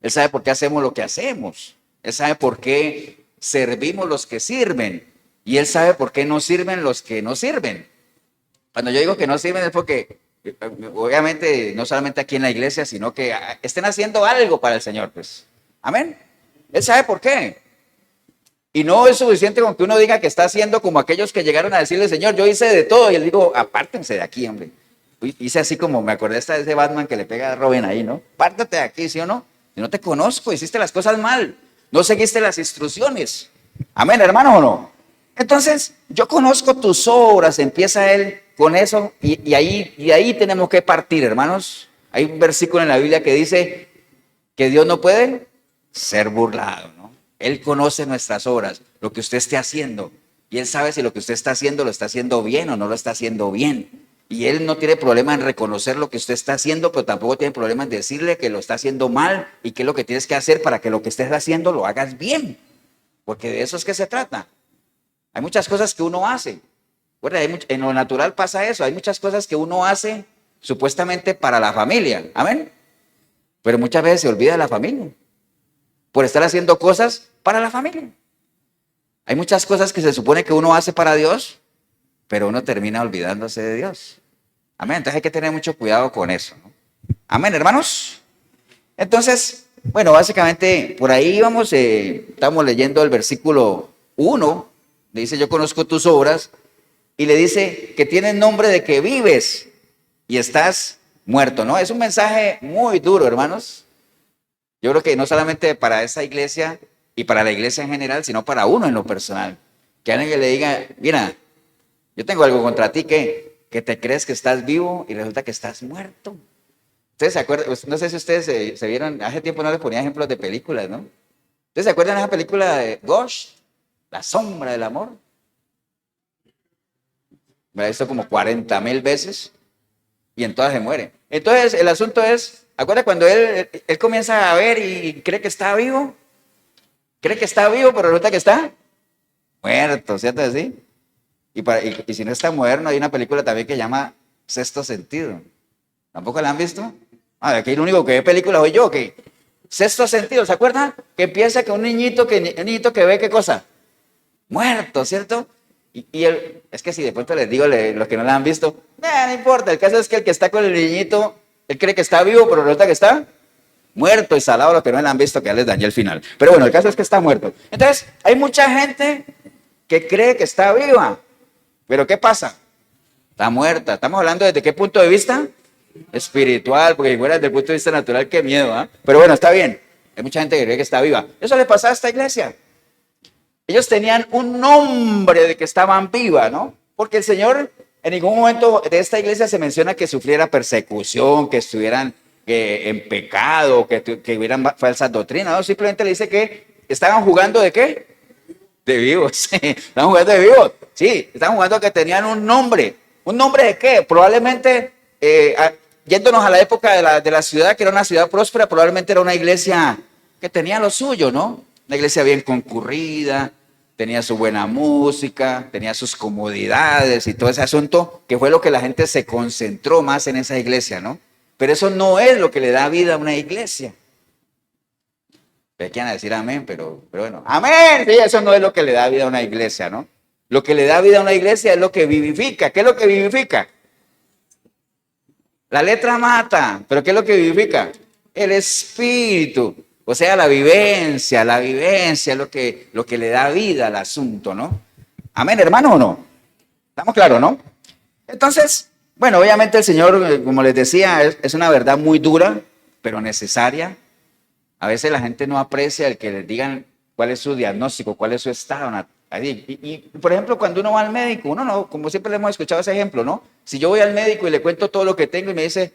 Él sabe por qué hacemos lo que hacemos. Él sabe por qué servimos los que sirven. Y Él sabe por qué no sirven los que no sirven. Cuando yo digo que no sirven es porque, obviamente, no solamente aquí en la iglesia, sino que estén haciendo algo para el Señor, pues. Amén. Él sabe por qué. Y no es suficiente con que uno diga que está haciendo como aquellos que llegaron a decirle, Señor, yo hice de todo. Y él digo, apártense de aquí, hombre. Hice así como, me acordé hasta de ese Batman que le pega a Robin ahí, ¿no? Pártate de aquí, ¿sí o no? Yo no te conozco, hiciste las cosas mal. No seguiste las instrucciones. Amén, hermano, ¿o no? Entonces, yo conozco tus obras, empieza él con eso. Y ahí tenemos que partir, hermanos. Hay un versículo en la Biblia que dice que Dios no puede ser burlado, ¿no? Él conoce nuestras obras, lo que usted esté haciendo. Y Él sabe si lo que usted está haciendo lo está haciendo bien o no lo está haciendo bien. Y Él no tiene problema en reconocer lo que usted está haciendo, pero tampoco tiene problema en decirle que lo está haciendo mal y qué es lo que tienes que hacer para que lo que estés haciendo lo hagas bien. Porque de eso es que se trata. Hay muchas cosas que uno hace. Bueno, en lo natural pasa eso. Hay muchas cosas que uno hace supuestamente para la familia. Amén. Pero muchas veces se olvida de la familia por estar haciendo cosas para la familia. Hay muchas cosas que se supone que uno hace para Dios, pero uno termina olvidándose de Dios. Amén. Entonces hay que tener mucho cuidado con eso, ¿no? Amén, hermanos. Entonces, bueno, básicamente por ahí vamos, estamos leyendo el versículo 1, le dice, yo conozco tus obras, y le dice que tienes nombre de que vives y estás muerto, ¿no? Es un mensaje muy duro, hermanos. Yo creo que no solamente para esa iglesia y para la iglesia en general, sino para uno en lo personal. Que alguien le diga, mira, yo tengo algo contra ti, que te crees que estás vivo y resulta que estás muerto. Ustedes se acuerdan, no sé si ustedes se vieron, hace tiempo no les ponía ejemplos de películas, ¿no? ¿Ustedes se acuerdan de esa película de Ghost, La sombra del amor? Me la he visto como 40,000 veces y en todas se muere. Entonces el asunto es, ¿acuerda cuando él comienza a ver y cree que está vivo? Cree que está vivo, pero resulta que está muerto, ¿cierto? ¿Sí? Y si no está moderno, hay una película también que se llama Sexto Sentido. ¿Tampoco la han visto? Aquí el único que ve películas soy yo, que Sexto Sentido, ¿se acuerdan? Que empieza que un niñito que ve qué cosa, muerto, ¿cierto? Es que si de pronto les digo los que no la han visto, no importa, el caso es que el que está con el niñito, él cree que está vivo, pero resulta que está muerto y salado. Los que no la han visto, que ya les dañé el final. Pero bueno, el caso es que está muerto. Entonces, hay mucha gente que cree que está viva, pero ¿qué pasa? Está muerta. Estamos hablando desde qué punto de vista espiritual, porque si fuera desde el punto de vista natural, qué miedo, ¿ah? Pero bueno, está bien. Hay mucha gente que cree que está viva. Eso le pasa a esta iglesia. Ellos tenían un nombre de que estaban vivas, ¿no? Porque el Señor en ningún momento de esta iglesia se menciona que sufriera persecución, que estuvieran en pecado, que hubieran falsas doctrinas, ¿no? Simplemente le dice que estaban jugando ¿de qué? De vivos. Estaban jugando de vivos. Sí, estaban jugando que tenían un nombre. ¿Un nombre de qué? Probablemente, yéndonos a la época de la ciudad, que era una ciudad próspera, probablemente era una iglesia que tenía lo suyo, ¿no? Una iglesia bien concurrida, tenía su buena música, tenía sus comodidades y todo ese asunto, que fue lo que la gente se concentró más en esa iglesia, ¿no? Pero eso no es lo que le da vida a una iglesia. Quieran decir amén, pero bueno, amén, sí, eso no es lo que le da vida a una iglesia, ¿no? Lo que le da vida a una iglesia es lo que vivifica. ¿Qué es lo que vivifica? La letra mata, pero ¿qué es lo que vivifica? El espíritu. O sea, la vivencia es lo que le da vida al asunto, ¿no? Amén, hermano, ¿o no? ¿Estamos claros, no? Entonces, bueno, obviamente el Señor, como les decía, es una verdad muy dura, pero necesaria. A veces la gente no aprecia el que les digan cuál es su diagnóstico, cuál es su estado. Y, por ejemplo, cuando uno va al médico, uno no, como siempre le hemos escuchado ese ejemplo, ¿no? Si yo voy al médico y le cuento todo lo que tengo y me dice,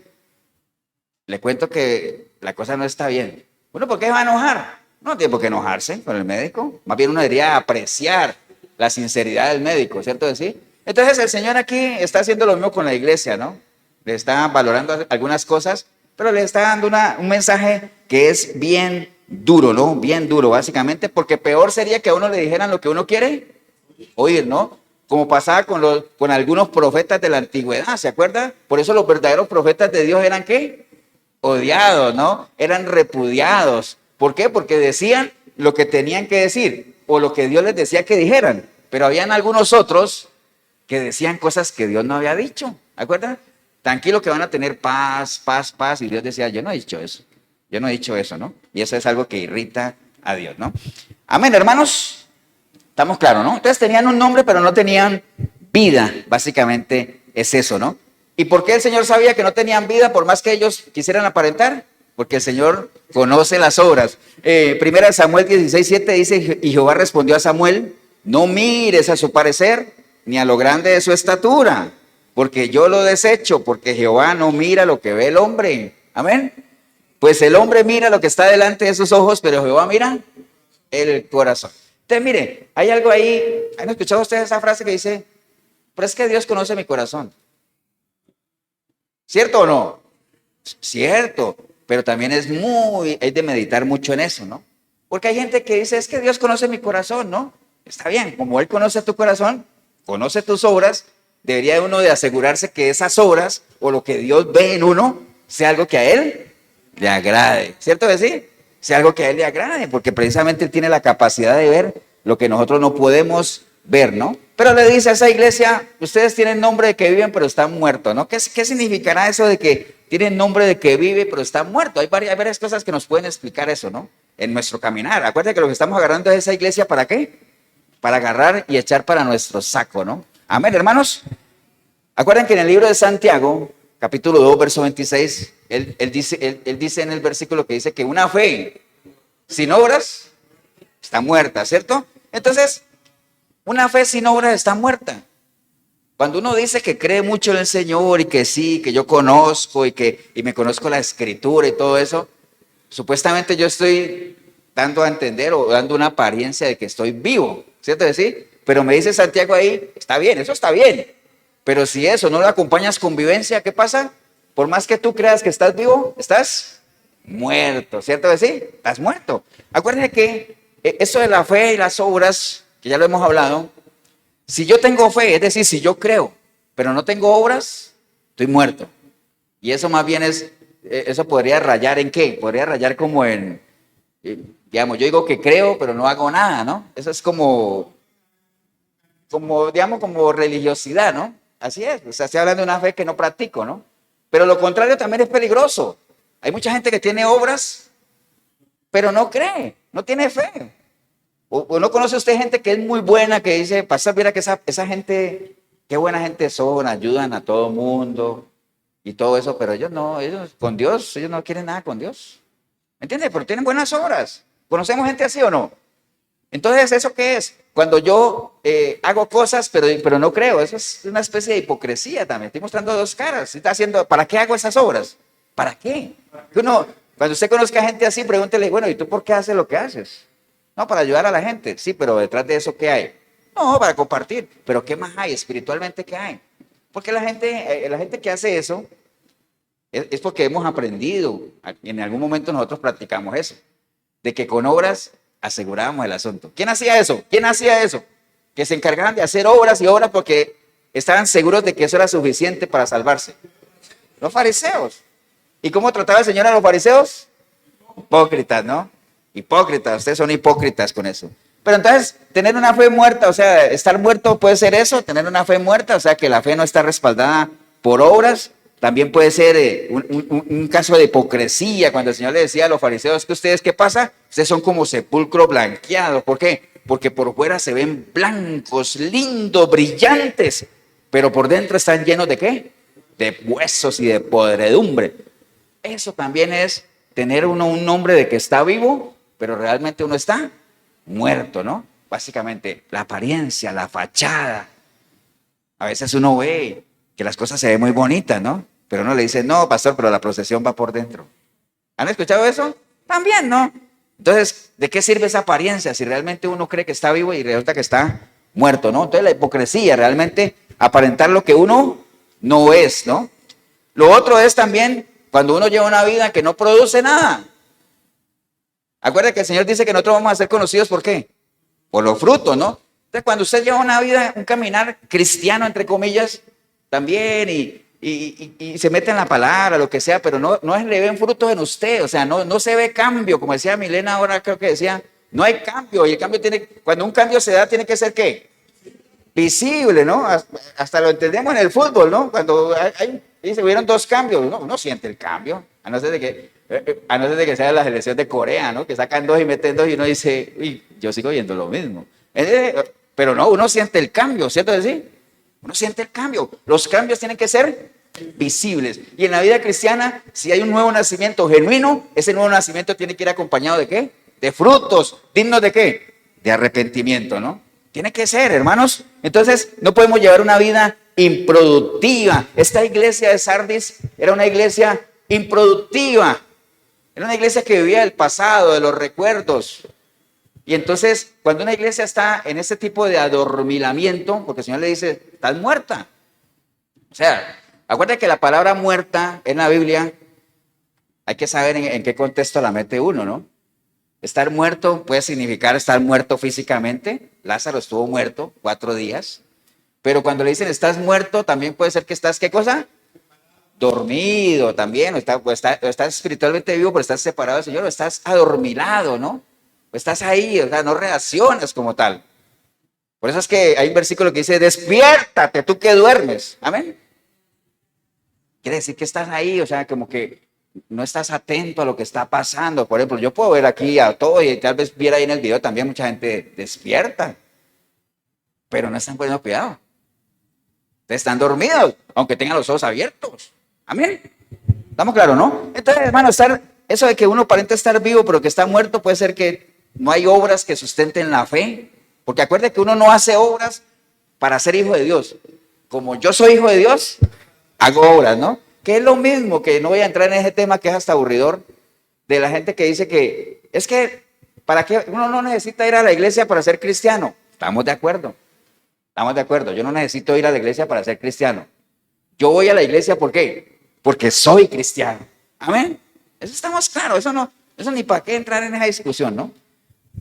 le cuento que la cosa no está bien. Bueno, ¿por qué va a enojar? No tiene por qué enojarse con el médico. Más bien uno debería apreciar la sinceridad del médico, ¿cierto? ¿Sí? Entonces el Señor aquí está haciendo lo mismo con la iglesia, ¿no? Le está valorando algunas cosas, pero le está dando un mensaje que es bien duro, ¿no? Bien duro, básicamente, porque peor sería que a uno le dijeran lo que uno quiere oír, ¿no? Como pasaba con algunos profetas de la antigüedad, ¿se acuerdan? Por eso los verdaderos profetas de Dios eran, ¿qué? Odiados, ¿no? Eran repudiados. ¿Por qué? Porque decían lo que tenían que decir o lo que Dios les decía que dijeran. Pero habían algunos otros que decían cosas que Dios no había dicho, ¿de acuerdo? Tranquilo que van a tener paz, paz, paz. Y Dios decía, yo no he dicho eso. Yo no he dicho eso, ¿no? Y eso es algo que irrita a Dios, ¿no? Amén, hermanos. Estamos claros, ¿no? Entonces tenían un nombre, pero no tenían vida. Básicamente es eso, ¿no? ¿Y por qué el Señor sabía que no tenían vida por más que ellos quisieran aparentar? Porque el Señor conoce las obras. Primera Samuel 16:7 dice, y Jehová respondió a Samuel, no mires a su parecer, ni a lo grande de su estatura, porque yo lo desecho, porque Jehová no mira lo que ve el hombre. Amén. Pues el hombre mira lo que está delante de sus ojos, pero Jehová mira el corazón. Entonces, mire, hay algo ahí. ¿Han escuchado ustedes esa frase que dice, pero es que Dios conoce mi corazón? ¿Cierto o no? Cierto, pero también es de meditar mucho en eso, ¿no? Porque hay gente que dice, es que Dios conoce mi corazón, ¿no? Está bien, como Él conoce tu corazón, conoce tus obras, debería uno de asegurarse que esas obras o lo que Dios ve en uno sea algo que a Él le agrade. ¿Cierto que sí? Sea algo que a Él le agrade, porque precisamente Él tiene la capacidad de ver lo que nosotros no podemos ver, ¿no? Pero le dice a esa iglesia, ustedes tienen nombre de que viven pero están muertos, ¿no? ¿Qué significará eso de que tienen nombre de que vive pero están muertos? Hay varias cosas que nos pueden explicar eso, ¿no? En nuestro caminar. Acuérdense que lo que estamos agarrando es esa iglesia, ¿para qué? Para agarrar y echar para nuestro saco, ¿no? Amén, hermanos. Acuérdense que en el libro de Santiago, capítulo 2, verso 26, él dice en el versículo que dice que una fe sin obras está muerta, ¿cierto? Entonces, una fe sin obras está muerta. Cuando uno dice que cree mucho en el Señor y que sí, que yo conozco y me conozco la Escritura y todo eso, supuestamente yo estoy dando a entender o dando una apariencia de que estoy vivo, ¿cierto que sí? Pero me dice Santiago ahí, está bien, eso está bien. Pero si eso no lo acompañas con vivencia, ¿qué pasa? Por más que tú creas que estás vivo, estás muerto, ¿cierto que sí? Estás muerto. Acuérdense que eso de la fe y las obras, que ya lo hemos hablado, si yo tengo fe, es decir, si yo creo, pero no tengo obras, estoy muerto. Y eso más bien eso podría rayar ¿en qué? Podría rayar como digamos, yo digo que creo, pero no hago nada, ¿no? Eso es digamos, como religiosidad, ¿no? Así es, o sea, estoy hablando de una fe que no practico, ¿no? Pero lo contrario también es peligroso. Hay mucha gente que tiene obras, pero no cree, no tiene fe. ¿O no conoce usted gente que es muy buena, que dice, pastor, mira que esa gente, qué buena gente son, ayudan a todo mundo y todo eso, pero ellos no, ellos con Dios, ellos no quieren nada con Dios. ¿Me entiende? Pero tienen buenas obras. ¿Conocemos gente así o no? Entonces, ¿eso qué es? Cuando yo hago cosas, pero no creo, eso es una especie de hipocresía también. Estoy mostrando dos caras. Está haciendo, ¿para qué hago esas obras? ¿Para qué? Cuando usted conozca a gente así, pregúntele, bueno, ¿y tú por qué haces lo que haces? No, para ayudar a la gente. Sí, pero detrás de eso, ¿qué hay? No, para compartir. Pero ¿qué más hay? Espiritualmente, ¿qué hay? Porque la gente que hace eso es porque hemos aprendido. En algún momento nosotros practicamos eso. De que con obras asegurábamos el asunto. ¿Quién hacía eso? ¿Quién hacía eso? Que se encargaban de hacer obras y obras porque estaban seguros de que eso era suficiente para salvarse. Los fariseos. ¿Y cómo trataba el Señor a los fariseos? Hipócritas, ¿no? Hipócritas, ustedes son hipócritas con eso. Pero entonces, tener una fe muerta, o sea, estar muerto puede ser eso, tener una fe muerta, o sea, que la fe no está respaldada por obras. También puede ser un caso de hipocresía, cuando el Señor le decía a los fariseos que ustedes, ¿qué pasa? Ustedes son como sepulcro blanqueado. ¿Por qué? Porque por fuera se ven blancos, lindos, brillantes, pero por dentro están llenos ¿de qué? De huesos y de podredumbre. Eso también es tener uno un nombre de que está vivo, pero realmente uno está muerto, ¿no? Básicamente, la apariencia, la fachada. A veces uno ve que las cosas se ven muy bonitas, ¿no? Pero uno le dice, no, pastor, pero la procesión va por dentro. ¿Han escuchado eso? También, ¿no? Entonces, ¿de qué sirve esa apariencia si realmente uno cree que está vivo y resulta que está muerto, ¿no? Entonces, la hipocresía, realmente aparentar lo que uno no es, ¿no? Lo otro es también cuando uno lleva una vida que no produce nada. Acuérdense que el Señor dice que nosotros vamos a ser conocidos ¿por qué? Por los frutos, ¿no? Entonces, cuando usted lleva una vida, un caminar cristiano, entre comillas, también, y se mete en la palabra, lo que sea, pero no le ven frutos en usted, o sea, no se ve cambio, como decía Milena ahora, creo que decía, no hay cambio, y el cambio cuando un cambio se da, tiene que ser ¿qué? Visible, ¿no? Hasta lo entendemos en el fútbol, ¿no? Cuando se hubieron dos cambios, ¿no? Uno siente el cambio, a no ser de que A no ser de que sea la selección de Corea, ¿no? Que sacan dos y meten dos y uno dice, uy, yo sigo viendo lo mismo. Pero no, uno siente el cambio, ¿cierto que sí? Uno siente el cambio. Los cambios tienen que ser visibles. Y en la vida cristiana, si hay un nuevo nacimiento genuino, ese nuevo nacimiento tiene que ir acompañado ¿de qué? De frutos. ¿Dignos de qué? De arrepentimiento, ¿no? Tiene que ser, hermanos. Entonces, no podemos llevar una vida improductiva. Esta iglesia de Sardis era una iglesia improductiva. Era una iglesia que vivía del pasado, de los recuerdos. Y entonces, cuando una iglesia está en ese tipo de adormilamiento, porque el Señor le dice, estás muerta. O sea, acuérdate que la palabra muerta en la Biblia, hay que saber en qué contexto la mete uno, ¿no? Estar muerto puede significar estar muerto físicamente. Lázaro estuvo muerto 4 días. Pero cuando le dicen estás muerto, también puede ser que estás, ¿qué cosa? Dormido también, o estás espiritualmente vivo, pero estás separado del Señor, o estás adormilado, ¿no? O estás ahí, o sea, no reaccionas como tal. Por eso es que hay un versículo que dice, despiértate, tú que duermes. Amén. Quiere decir que estás ahí, o sea, como que no estás atento a lo que está pasando. Por ejemplo, yo puedo ver aquí a todo y tal vez viera ahí en el video también mucha gente despierta, pero no están poniendo cuidado. Están dormidos, aunque tengan los ojos abiertos. Amén. ¿Estamos claros, no? Entonces, hermano, eso de que uno aparenta estar vivo, pero que está muerto, puede ser que no hay obras que sustenten la fe. Porque acuerde que uno no hace obras para ser hijo de Dios. Como yo soy hijo de Dios, hago obras, ¿no? Que es lo mismo, que no voy a entrar en ese tema que es hasta aburridor, de la gente que dice que, es que, ¿para qué? Uno no necesita ir a la iglesia para ser cristiano. Estamos de acuerdo. Estamos de acuerdo. Yo no necesito ir a la iglesia para ser cristiano. Yo voy a la iglesia, ¿por qué? Porque soy cristiano. Amén. Eso estamos claros. Eso ni para qué entrar en esa discusión, ¿no?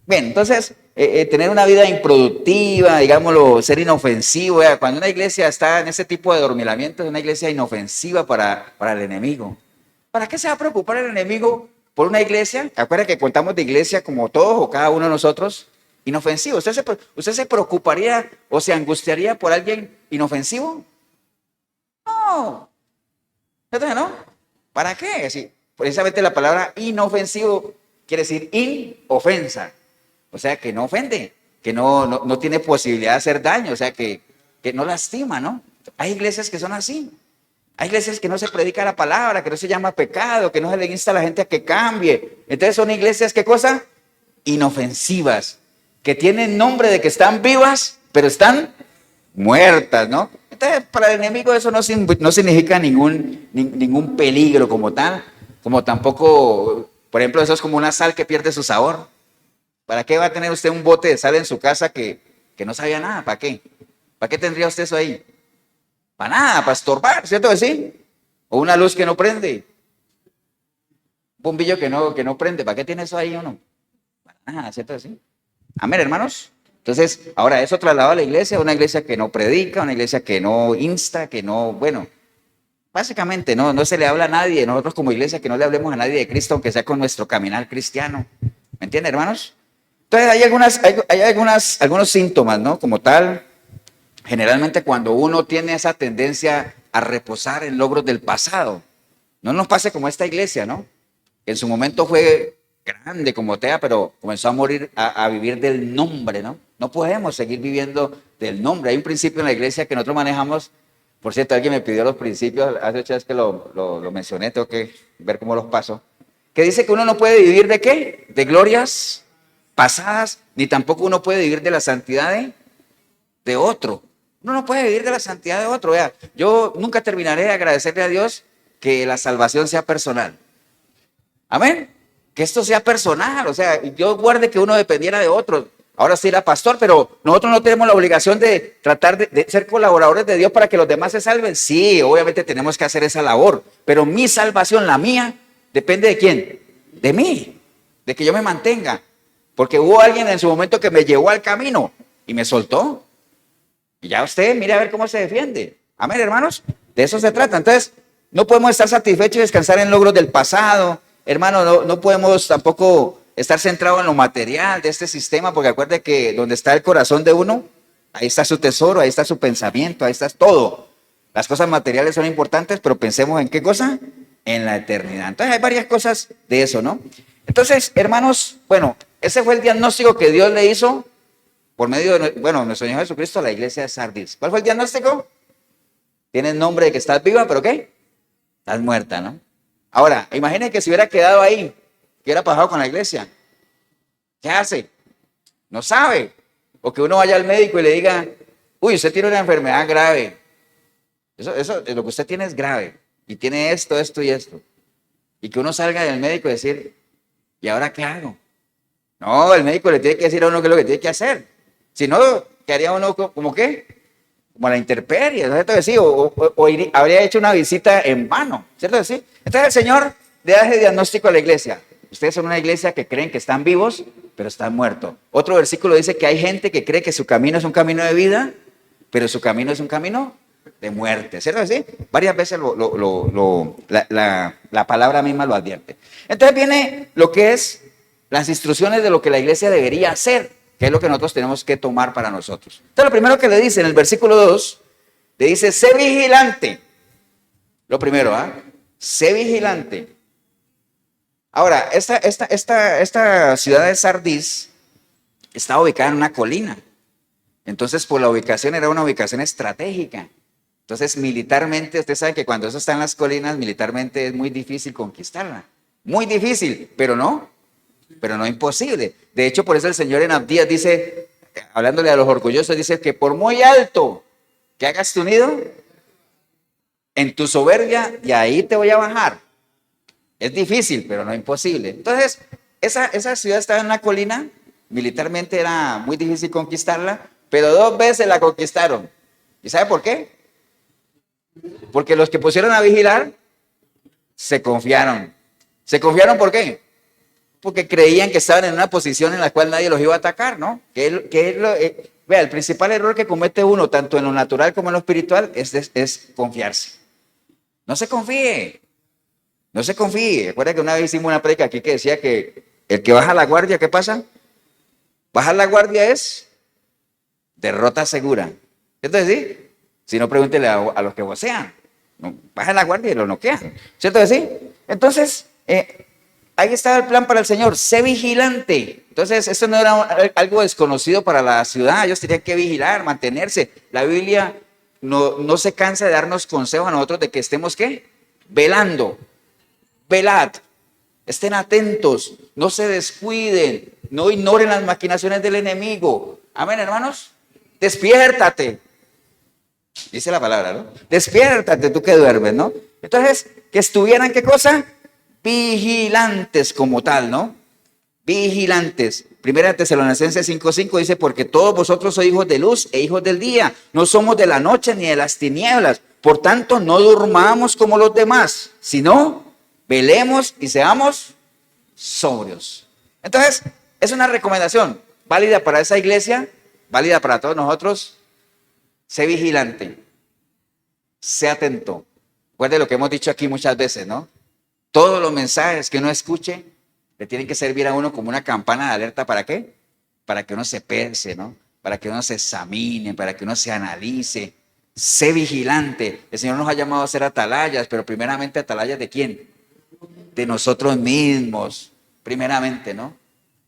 Bien, entonces, tener una vida improductiva, digámoslo, ser inofensivo. Cuando una iglesia está en ese tipo de adormilamiento, es una iglesia inofensiva para el enemigo. ¿Para qué se va a preocupar el enemigo por una iglesia? Acuérdense que contamos de iglesia como todos o cada uno de nosotros, inofensivo. ¿Usted se preocuparía o se angustiaría por alguien inofensivo? No. Entonces, ¿no? ¿Para qué? Sí, precisamente la palabra inofensivo quiere decir inofensa. O sea, que no ofende, que no tiene posibilidad de hacer daño, o sea, que no lastima, ¿no? Hay iglesias que son así. Hay iglesias que no se predica la palabra, que no se llama pecado, que no se le insta a la gente a que cambie. Entonces son iglesias, ¿qué cosa? Inofensivas, que tienen nombre de que están vivas, pero están muertas, ¿no? Entonces, para el enemigo eso no significa ningún peligro como tal, como tampoco, por ejemplo, eso es como una sal que pierde su sabor. ¿Para qué va a tener usted un bote de sal en su casa que no sabía nada? ¿Para qué? ¿Para qué tendría usted eso ahí? Para nada, para estorbar, ¿cierto que sí? O una luz que no prende. Un bombillo que no prende. ¿Para qué tiene eso ahí uno? Para nada, ¿cierto que sí? Amén, hermanos. Entonces, ahora eso trasladado a la iglesia, una iglesia que no predica, una iglesia que no insta, que no, bueno, básicamente no se le habla a nadie. Nosotros como iglesia que no le hablemos a nadie de Cristo, aunque sea con nuestro caminar cristiano. ¿Me entienden, hermanos? Entonces hay algunos síntomas, ¿no? Como tal, generalmente cuando uno tiene esa tendencia a reposar en logros del pasado, no nos pase como esta iglesia, ¿no? Que en su momento fue grande como Tea, pero comenzó a morir, a vivir del nombre, ¿no? No podemos seguir viviendo del nombre. Hay un principio en la iglesia que nosotros manejamos. Por cierto, alguien me pidió los principios, hace 8 días que lo mencioné, tengo que ver cómo los paso. Que dice que uno no puede vivir ¿de qué? De glorias pasadas, ni tampoco uno puede vivir de la santidad de otro. Uno no puede vivir de la santidad de otro. Vea, yo nunca terminaré de agradecerle a Dios que la salvación sea personal. Amén. Que esto sea personal. O sea, Dios guarde que uno dependiera de otro. Ahora sí era pastor, pero nosotros no tenemos la obligación de tratar de ser colaboradores de Dios para que los demás se salven. Sí, obviamente tenemos que hacer esa labor. Pero mi salvación, la mía, depende de quién. De mí. De que yo me mantenga. Porque hubo alguien en su momento que me llevó al camino y me soltó. Y ya usted, mire a ver cómo se defiende. Amén, hermanos. De eso se trata. Entonces, no podemos estar satisfechos y descansar en logros del pasado. Hermano, no podemos tampoco estar centrados en lo material de este sistema, porque acuerde que donde está el corazón de uno, ahí está su tesoro, ahí está su pensamiento, ahí está todo. Las cosas materiales son importantes, pero pensemos en qué cosa, en la eternidad. Entonces hay varias cosas de eso, ¿no? Entonces, hermanos, bueno, ese fue el diagnóstico que Dios le hizo por medio de, bueno, nuestro Señor Jesucristo a la iglesia de Sardis. ¿Cuál fue el diagnóstico? Tienes nombre de que estás viva, pero ¿qué? Estás muerta, ¿no? Ahora, imaginen que se hubiera quedado ahí, que hubiera pasado con la iglesia. ¿Qué hace? No sabe. O que uno vaya al médico y le diga, uy, usted tiene una enfermedad grave. Eso, lo que usted tiene es grave. Y tiene esto, esto y esto. Y que uno salga del médico y decir, ¿y ahora qué hago? No, el médico le tiene que decir a uno qué es lo que tiene que hacer. Si no, ¿qué haría uno como qué? Como a la intemperie, ¿cierto que sí? Habría hecho una visita en vano, ¿cierto que sí? Entonces el Señor le da ese diagnóstico a la iglesia. Ustedes son una iglesia que creen que están vivos, pero están muertos. Otro versículo dice que hay gente que cree que su camino es un camino de vida, pero su camino es un camino de muerte, ¿cierto que sí? Varias veces la palabra misma lo advierte. Entonces viene lo que es las instrucciones de lo que la iglesia debería hacer, que es lo que nosotros tenemos que tomar para nosotros. Entonces lo primero que le dice en el versículo 2, le dice, sé vigilante. Lo primero, sé vigilante. Ahora, esta ciudad de Sardis estaba ubicada en una colina. Entonces, por la ubicación, era una ubicación estratégica. Entonces, militarmente, usted sabe que cuando eso está en las colinas, militarmente es muy difícil conquistarla. Muy difícil, pero no imposible. De hecho, por eso el Señor en Abdías dice, hablándole a los orgullosos, dice que por muy alto que hagas tu nido, en tu soberbia, y ahí te voy a bajar. Es difícil, pero no imposible. Entonces, esa ciudad estaba en una colina, militarmente era muy difícil conquistarla, pero 2 veces la conquistaron. ¿Y sabe por qué? Porque los que pusieron a vigilar se confiaron. ¿Se confiaron por qué? Porque creían que estaban en una posición en la cual nadie los iba a atacar, ¿no? Vea, el principal error que comete uno, tanto en lo natural como en lo espiritual, es confiarse. No se confíe. No se confíe. Recuerda que una vez hicimos una predica aquí que decía que el que baja la guardia, ¿qué pasa? Bajar la guardia es derrota segura. ¿Cierto que sí? Si no, pregúntele a los que vocean. Bajan la guardia y lo noquean. ¿Cierto que sí? Entonces, ahí estaba el plan para el Señor. Sé vigilante. Entonces, eso no era algo desconocido para la ciudad. Ellos tenían que vigilar, mantenerse. La Biblia no se cansa de darnos consejos a nosotros de que estemos, ¿qué? Velando. Velad, estén atentos, no se descuiden, no ignoren las maquinaciones del enemigo. Amén, hermanos. Despiértate, dice la palabra, ¿no? Despiértate, tú que duermes, ¿no? Entonces, que estuvieran, ¿qué cosa? Vigilantes como tal, ¿no? Vigilantes. Primera Tesalonicenses 5:5 dice, porque todos vosotros sois hijos de luz e hijos del día, no somos de la noche ni de las tinieblas. Por tanto, no durmamos como los demás, sino velemos y seamos sobrios. Entonces, es una recomendación válida para esa iglesia, válida para todos nosotros. Sé vigilante, sé atento. Recuerde lo que hemos dicho aquí muchas veces, ¿no? Todos los mensajes que uno escuche le tienen que servir a uno como una campana de alerta. ¿Para qué? Para que uno se pense, ¿no? Para que uno se examine, para que uno se analice. Sé vigilante. El Señor nos ha llamado a ser atalayas, pero primeramente atalayas ¿de quién? De nosotros mismos, primeramente, ¿no?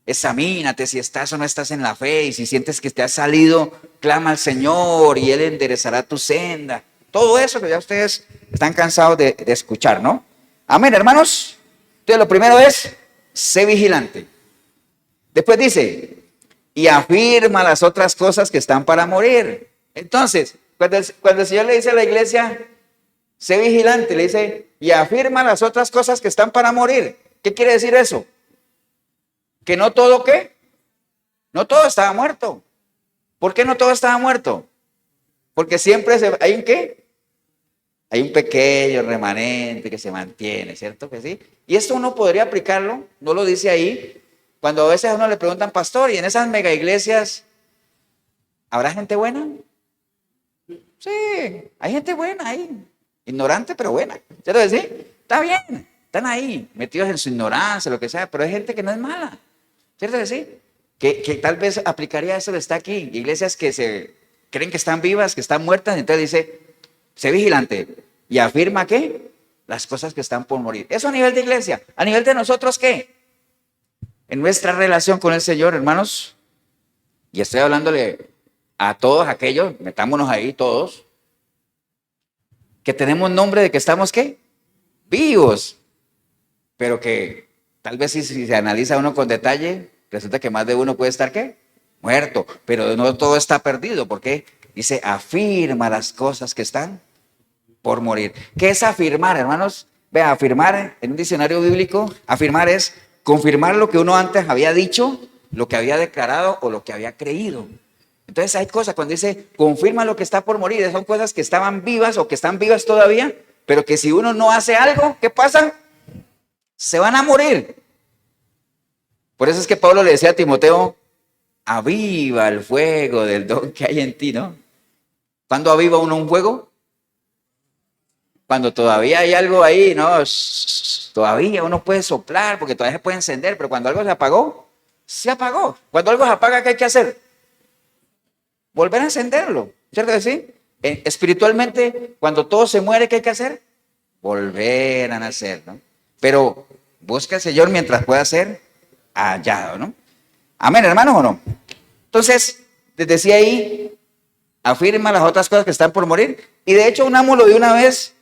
Examínate si estás o no estás en la fe, y si sientes que te has salido, clama al Señor y Él enderezará tu senda. Todo eso que ya ustedes están cansados de escuchar, ¿no? Amén, hermanos. Entonces, lo primero es, sé vigilante. Después dice, y afirma las otras cosas que están para morir. Entonces, cuando el Señor le dice a la iglesia, sé vigilante, le dice, y afirma las otras cosas que están para morir. ¿Qué quiere decir eso? Que no todo, ¿qué? No todo estaba muerto. ¿Por qué no todo estaba muerto? Porque siempre hay un ¿qué? Hay un pequeño remanente que se mantiene, ¿cierto que sí? Y esto uno podría aplicarlo, no lo dice ahí, cuando a veces a uno le preguntan, pastor, ¿y en esas mega iglesias habrá gente buena? Sí, hay gente buena ahí. Ignorante, pero buena. ¿Cierto que sí? Está bien. Están ahí, metidos en su ignorancia, lo que sea, pero hay gente que no es mala. ¿Cierto que sí? Que tal vez aplicaría eso que está aquí. Iglesias que se creen que están vivas, que están muertas, entonces dice, sé vigilante. Y afirma ¿qué? las cosas que están por morir. Eso a nivel de iglesia. ¿A nivel de nosotros qué? En nuestra relación con el Señor, hermanos, y estoy hablándole a todos aquellos, metámonos ahí todos, que tenemos nombre de que estamos ¿qué? Vivos, pero que tal vez si se analiza uno con detalle, resulta que más de uno puede estar ¿qué? Muerto, pero no todo está perdido, porque dice afirma las cosas que están por morir. ¿Qué es afirmar, hermanos? Vea, afirmar en un diccionario bíblico, afirmar es confirmar lo que uno antes había dicho, lo que había declarado o lo que había creído. Entonces hay cosas, cuando dice confirma lo que está por morir, son cosas que estaban vivas o que están vivas todavía, pero que si uno no hace algo, ¿qué pasa? Se van a morir. Por eso es que Pablo le decía a Timoteo, aviva el fuego del don que hay en ti, ¿no? ¿Cuándo aviva uno un fuego? Cuando todavía hay algo ahí, ¿no? Todavía uno puede soplar porque todavía se puede encender, pero cuando algo se apagó, se apagó. Cuando algo se apaga, ¿qué hay que hacer? Volver a encenderlo, ¿cierto que sí? Espiritualmente, cuando todo se muere, ¿qué hay que hacer? Volver a nacer, ¿no? Pero busca al Señor mientras pueda ser hallado, ¿no? Amén, hermanos, ¿o no? Entonces, les decía ahí, afirma las otras cosas que están por morir. Y de hecho, unámoslo de una vez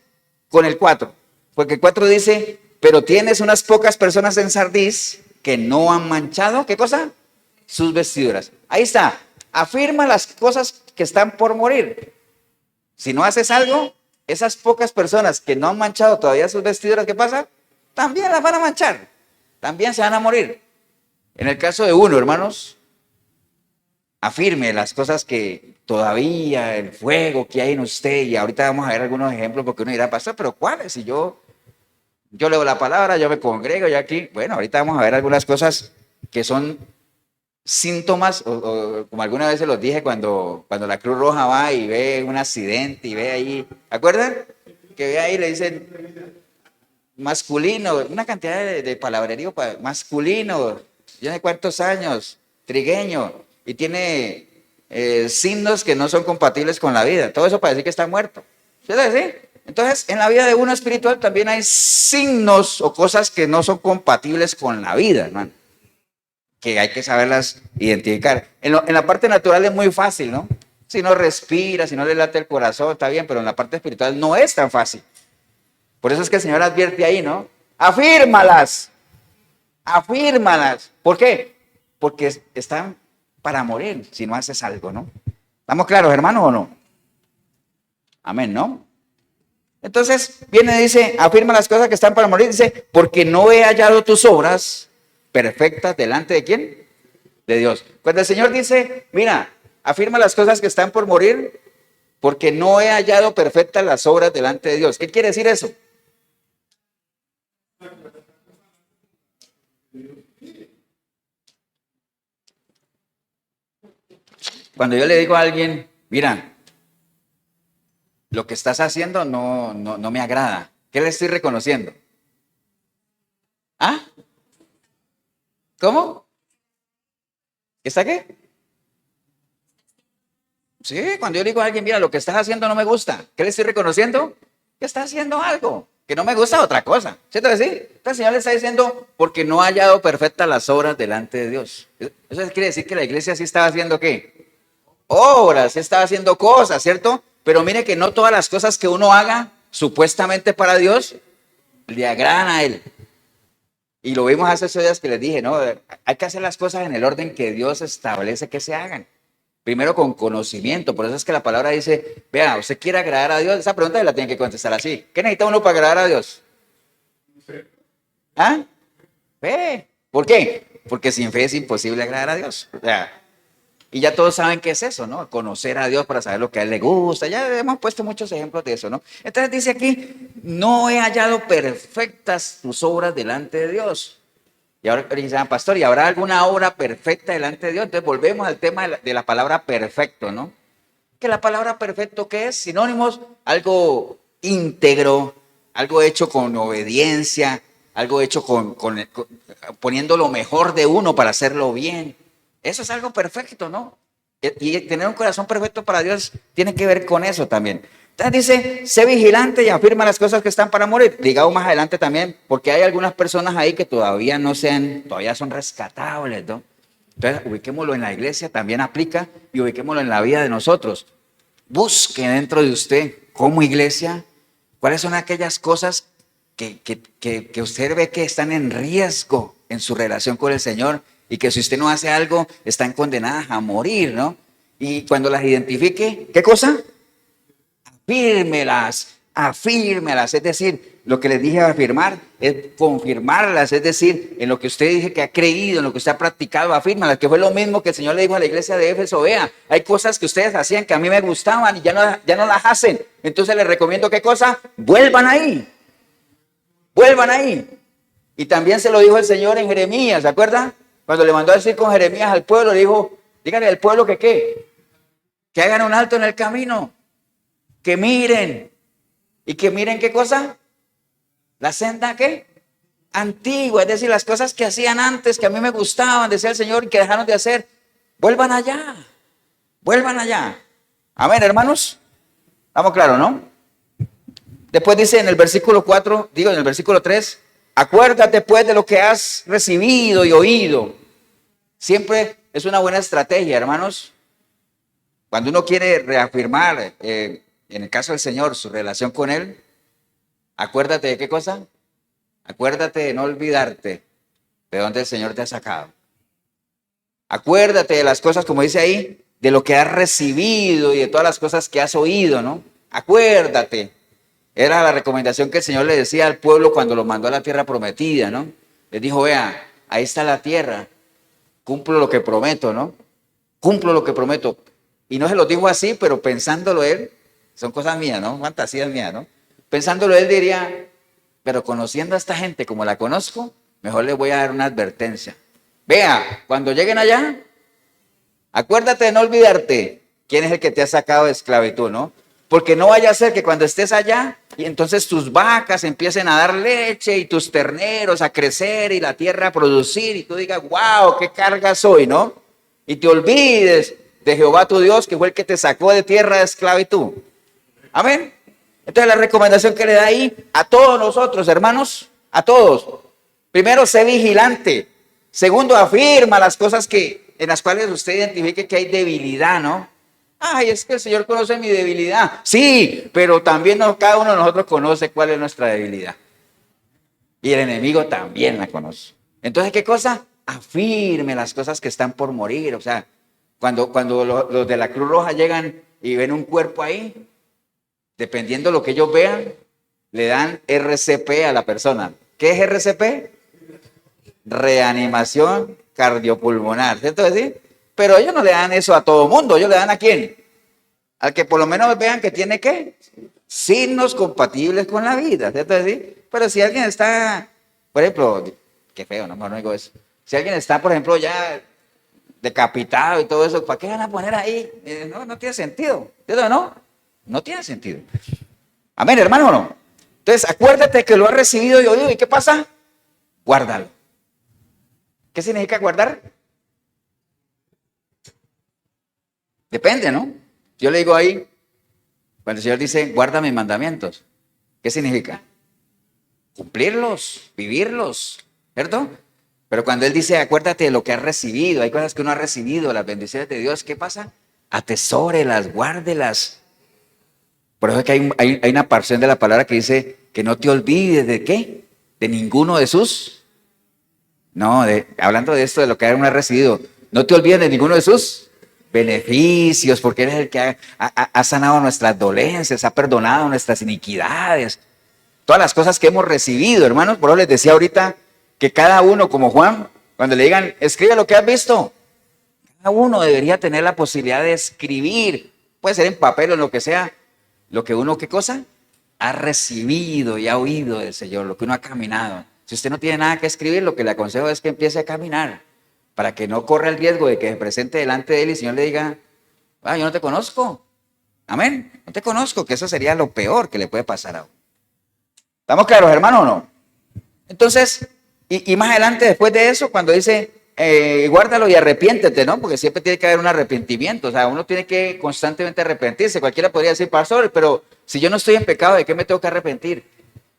con el 4. Porque el 4 dice, pero tienes unas pocas personas en Sardis que no han manchado, ¿qué cosa? Sus vestiduras. Ahí está. Afirma las cosas que están por morir. Si no haces algo, esas pocas personas que no han manchado todavía sus vestiduras, ¿qué pasa? También las van a manchar. También se van a morir. En el caso de uno, hermanos, afirme las cosas que todavía, el fuego que hay en usted, y ahorita vamos a ver algunos ejemplos porque uno dirá, pastor, pero ¿cuáles? Si yo leo la palabra, yo me congrego, yo aquí, bueno, ahorita vamos a ver algunas cosas que son síntomas, o como alguna vez se los dije cuando la Cruz Roja va y ve un accidente y ve ahí, ¿acuerdan? Que ve ahí y le dicen masculino, una cantidad de palabrerío, masculino, ya de cuántos años, trigueño, y tiene signos que no son compatibles con la vida, todo eso para decir que está muerto, ¿sí? Entonces, en la vida de uno espiritual también hay signos o cosas que no son compatibles con la vida, hermano, que hay que saberlas identificar. En la parte natural es muy fácil, ¿no? Si no respira, si no le late el corazón, está bien, pero en la parte espiritual no es tan fácil. Por eso es que el Señor advierte ahí, ¿no? Afírmalas, afírmalas. ¿Por qué? Porque están para morir si no haces algo, ¿no? ¿Estamos claros, hermanos, o no? Amén, ¿no? Entonces viene y dice, afirma las cosas que están para morir, dice, porque no he hallado tus obras perfectas delante de ¿quién? De Dios. Cuando el Señor dice, mira, afirma las cosas que están por morir, porque no he hallado perfectas las obras delante de Dios. ¿Qué quiere decir eso? Cuando yo le digo a alguien, mira, lo que estás haciendo no me agrada, ¿qué le estoy reconociendo? ¿Ah? ¿Cómo? ¿Está qué? Sí, cuando yo le digo a alguien, mira, lo que estás haciendo no me gusta, ¿qué le estoy reconociendo? Que está haciendo algo, que no me gusta otra cosa, ¿cierto que sí? Entonces el Señor le está diciendo, porque no ha hallado perfectas las obras delante de Dios. Eso quiere decir que la iglesia sí estaba haciendo ¿qué? Obras, sí estaba haciendo cosas, ¿cierto? Pero mire que no todas las cosas que uno haga, supuestamente para Dios, le agradan a Él. Y lo vimos hace 8 días que les dije, ¿no? Hay que hacer las cosas en el orden que Dios establece que se hagan. Primero con conocimiento, por eso es que la palabra dice, vea, ¿usted quiere agradar a Dios? Esa pregunta la tiene que contestar así. ¿Qué necesita uno para agradar a Dios? ¿Ah? Fe. ¿Por qué? Porque sin fe es imposible agradar a Dios. O sea, y ya todos saben qué es eso, ¿no? Conocer a Dios para saber lo que a Él le gusta. Ya hemos puesto muchos ejemplos de eso, ¿no? Entonces dice aquí, no he hallado perfectas tus obras delante de Dios. Y ahora dice, pastor, ¿y habrá alguna obra perfecta delante de Dios? Entonces volvemos al tema de la palabra perfecto, ¿no? Que la palabra perfecto, ¿qué es? Sinónimos, algo íntegro, algo hecho con obediencia, algo hecho poniendo lo mejor de uno para hacerlo bien. Eso es algo perfecto, ¿no? Y tener un corazón perfecto para Dios tiene que ver con eso también. Entonces dice, sé vigilante y afirma las cosas que están para morir. Digamos más adelante también, porque hay algunas personas ahí que todavía todavía son rescatables, ¿no? Entonces, ubiquémoslo en la iglesia, también aplica, y ubiquémoslo en la vida de nosotros. Busque dentro de usted, como iglesia, cuáles son aquellas cosas que usted ve que están en riesgo en su relación con el Señor y que si usted no hace algo, están condenadas a morir, ¿no? Y cuando las identifique, ¿qué cosa? Afírmelas, es decir, lo que les dije afirmar es confirmarlas, es decir, en lo que usted dice que ha creído, en lo que usted ha practicado, afírmalas, que fue lo mismo que el Señor le dijo a la iglesia de Éfeso. Vea, hay cosas que ustedes hacían que a mí me gustaban y ya no las hacen, entonces les recomiendo, ¿qué cosa? Vuelvan ahí. Y también se lo dijo el Señor en Jeremías, ¿se acuerdan? Cuando le mandó a decir con Jeremías al pueblo, le dijo, díganle al pueblo que ¿qué? Que hagan un alto en el camino, que miren. ¿Y que miren qué cosa? La senda, ¿qué? Antigua, es decir, las cosas que hacían antes, que a mí me gustaban, decía el Señor, y que dejaron de hacer. Vuelvan allá. Amén, hermanos. ¿Estamos claros, no? Después dice en el versículo 3, acuérdate pues de lo que has recibido y oído. Siempre es una buena estrategia, hermanos. Cuando uno quiere reafirmar, en el caso del Señor, su relación con Él, acuérdate de qué cosa. Acuérdate de no olvidarte de dónde el Señor te ha sacado. Acuérdate de las cosas, como dice ahí, de lo que has recibido y de todas las cosas que has oído, ¿no? Acuérdate. Era la recomendación que el Señor le decía al pueblo cuando lo mandó a la tierra prometida, ¿no? Les dijo, vea, ahí está la tierra, cumplo lo que prometo, ¿no? Cumplo lo que prometo. Y no se lo dijo así, pero pensándolo él, son cosas mías, ¿no? Fantasías mías, ¿no? Pensándolo él diría, pero conociendo a esta gente como la conozco, mejor les voy a dar una advertencia. Vea, cuando lleguen allá, acuérdate de no olvidarte quién es el que te ha sacado de esclavitud, ¿no? Porque no vaya a ser que cuando estés allá y entonces tus vacas empiecen a dar leche y tus terneros a crecer y la tierra a producir y tú digas, wow, qué carga soy, ¿no? Y te olvides de Jehová tu Dios, que fue el que te sacó de tierra de esclavitud. Amén. Entonces la recomendación que le da ahí a todos nosotros, hermanos, a todos. Primero, sé vigilante. Segundo, afirma las cosas en las cuales usted identifique que hay debilidad, ¿no? Ay, es que el Señor conoce mi debilidad. Sí, pero también cada uno de nosotros conoce cuál es nuestra debilidad. Y el enemigo también la conoce. Entonces, ¿qué cosa? Afirme las cosas que están por morir. O sea, cuando los de la Cruz Roja llegan y ven un cuerpo ahí, dependiendo de lo que ellos vean, le dan RCP a la persona. ¿Qué es RCP? Reanimación cardiopulmonar, ¿cierto decir? Pero ellos no le dan eso a todo mundo, ellos le dan ¿a quién? Al que por lo menos vean que tiene ¿qué? Signos compatibles con la vida, ¿cierto decir? Pero si alguien está, por ejemplo, qué feo, no digo eso. Si alguien está, por ejemplo, ya decapitado y todo eso, ¿para qué van a poner ahí? No tiene sentido, ¿cierto? No tiene sentido. Amén, hermano, ¿o no? Entonces, acuérdate que lo has recibido y oído, ¿y qué pasa? Guárdalo. ¿Qué significa guardar? Depende, ¿no? Yo le digo ahí, cuando el Señor dice, guarda mis mandamientos, ¿qué significa? Cumplirlos, vivirlos, ¿cierto? Pero cuando Él dice, acuérdate de lo que has recibido, hay cosas que uno ha recibido, las bendiciones de Dios, ¿qué pasa? Atesórelas, guárdelas. Por eso es que hay una porción de la palabra que dice que no te olvides de ¿qué? De ninguno de sus. No, hablando de esto, de lo que uno ha recibido, no te olvides de ninguno de sus beneficios, porque Él es el que ha sanado nuestras dolencias, ha perdonado nuestras iniquidades, todas las cosas que hemos recibido, hermanos. Por eso les decía ahorita que cada uno, como Juan, cuando le digan, escribe lo que has visto, cada uno debería tener la posibilidad de escribir, puede ser en papel o en lo que sea, lo que uno, ¿qué cosa? Ha recibido y ha oído del Señor, lo que uno ha caminado. Si usted no tiene nada que escribir, lo que le aconsejo es que empiece a caminar, para que no corra el riesgo de que se presente delante de Él y el Señor le diga, yo no te conozco. Amén, no te conozco, que eso sería lo peor que le puede pasar a uno. ¿Estamos claros, hermano, o no? Entonces, y más adelante, después de eso, cuando dice, guárdalo y arrepiéntete, ¿no? Porque siempre tiene que haber un arrepentimiento, o sea, uno tiene que constantemente arrepentirse. Cualquiera podría decir, pastor, pero si yo no estoy en pecado, ¿de qué me tengo que arrepentir?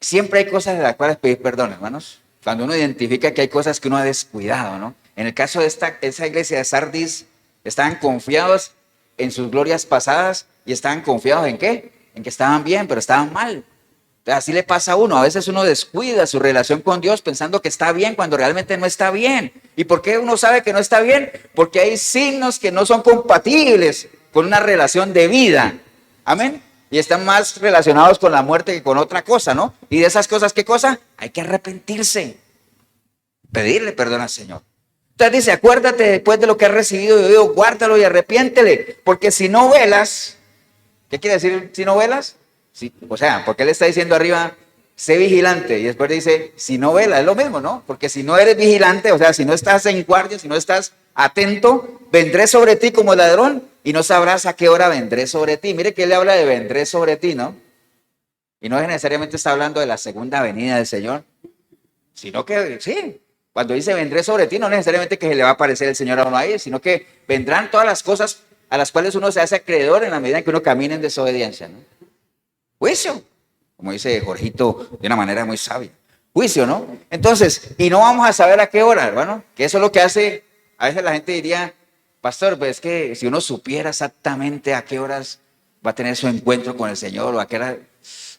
Siempre hay cosas de las cuales pedir perdón, hermanos. Cuando uno identifica que hay cosas que uno ha descuidado, ¿no? En el caso de esa iglesia de Sardis, estaban confiados en sus glorias pasadas y estaban confiados ¿en qué? En que estaban bien, pero estaban mal. Entonces, así le pasa a uno. A veces uno descuida su relación con Dios pensando que está bien cuando realmente no está bien. ¿Y por qué uno sabe que no está bien? Porque hay signos que no son compatibles con una relación de vida. Amén. Y están más relacionados con la muerte que con otra cosa, ¿no? Y de esas cosas, ¿qué cosa? Hay que arrepentirse. Pedirle perdón al Señor. Entonces dice, acuérdate después de lo que has recibido y oído, guárdalo y arrepiéntele. Porque si no velas, ¿qué quiere decir si no velas? Sí, o sea, porque él está diciendo arriba, sé vigilante. Y después dice, si no velas, es lo mismo, ¿no? Porque si no eres vigilante, o sea, si no estás en guardia, si no estás atento, vendré sobre ti como ladrón y no sabrás a qué hora vendré sobre ti. Mire que él le habla de vendré sobre ti, ¿no? Y no necesariamente está hablando de la segunda venida del Señor, sino que sí. Cuando dice vendré sobre ti, no necesariamente que se le va a aparecer el Señor a uno ahí, sino que vendrán todas las cosas a las cuales uno se hace acreedor en la medida en que uno camina en desobediencia, ¿no? Juicio, como dice Jorgito de una manera muy sabia. Juicio, ¿no? Entonces, y no vamos a saber a qué hora, hermano, que eso es lo que hace, a veces la gente diría, pastor, pues es que si uno supiera exactamente a qué horas va a tener su encuentro con el Señor o a qué hora,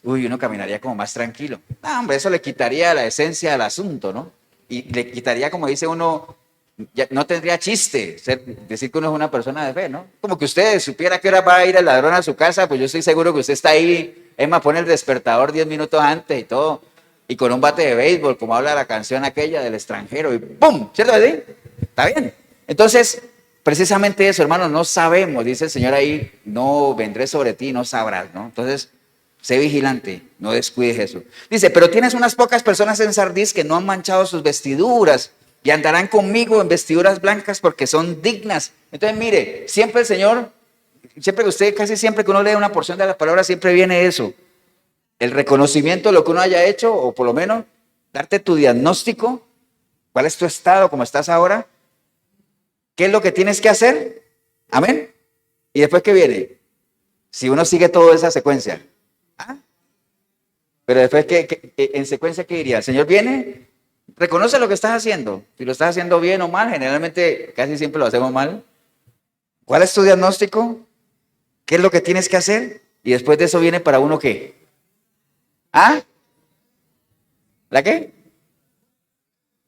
uno caminaría como más tranquilo. No, hombre, eso le quitaría la esencia del asunto, ¿no? Y le quitaría, como dice uno, ya no tendría chiste decir que uno es una persona de fe, ¿no? Como que usted supiera a qué hora va a ir el ladrón a su casa, pues yo estoy seguro que usted está ahí, es más, pone el despertador 10 minutos antes y todo, y con un bate de béisbol, como habla la canción aquella del extranjero, y ¡pum! ¿Cierto? ¿Sí? Está bien. Entonces, precisamente eso, hermano, no sabemos, dice el Señor ahí, no vendré sobre ti, no sabrás, ¿no? Entonces, sé vigilante, no descuides eso. Dice, pero tienes unas pocas personas en Sardis que no han manchado sus vestiduras y andarán conmigo en vestiduras blancas porque son dignas. Entonces, mire, siempre el Señor, siempre que usted, casi siempre que uno lee una porción de la palabra, siempre viene eso. El reconocimiento de lo que uno haya hecho, o por lo menos darte tu diagnóstico, cuál es tu estado, cómo estás ahora, qué es lo que tienes que hacer. Amén. Y después, ¿qué viene? Si uno sigue toda esa secuencia. ¿Ah? Pero después, en secuencia, ¿qué diría? El Señor viene, reconoce lo que estás haciendo. Si lo estás haciendo bien o mal, generalmente casi siempre lo hacemos mal. ¿Cuál es tu diagnóstico? ¿Qué es lo que tienes que hacer? Y después de eso viene para uno, ¿qué? ¿Ah? ¿La qué?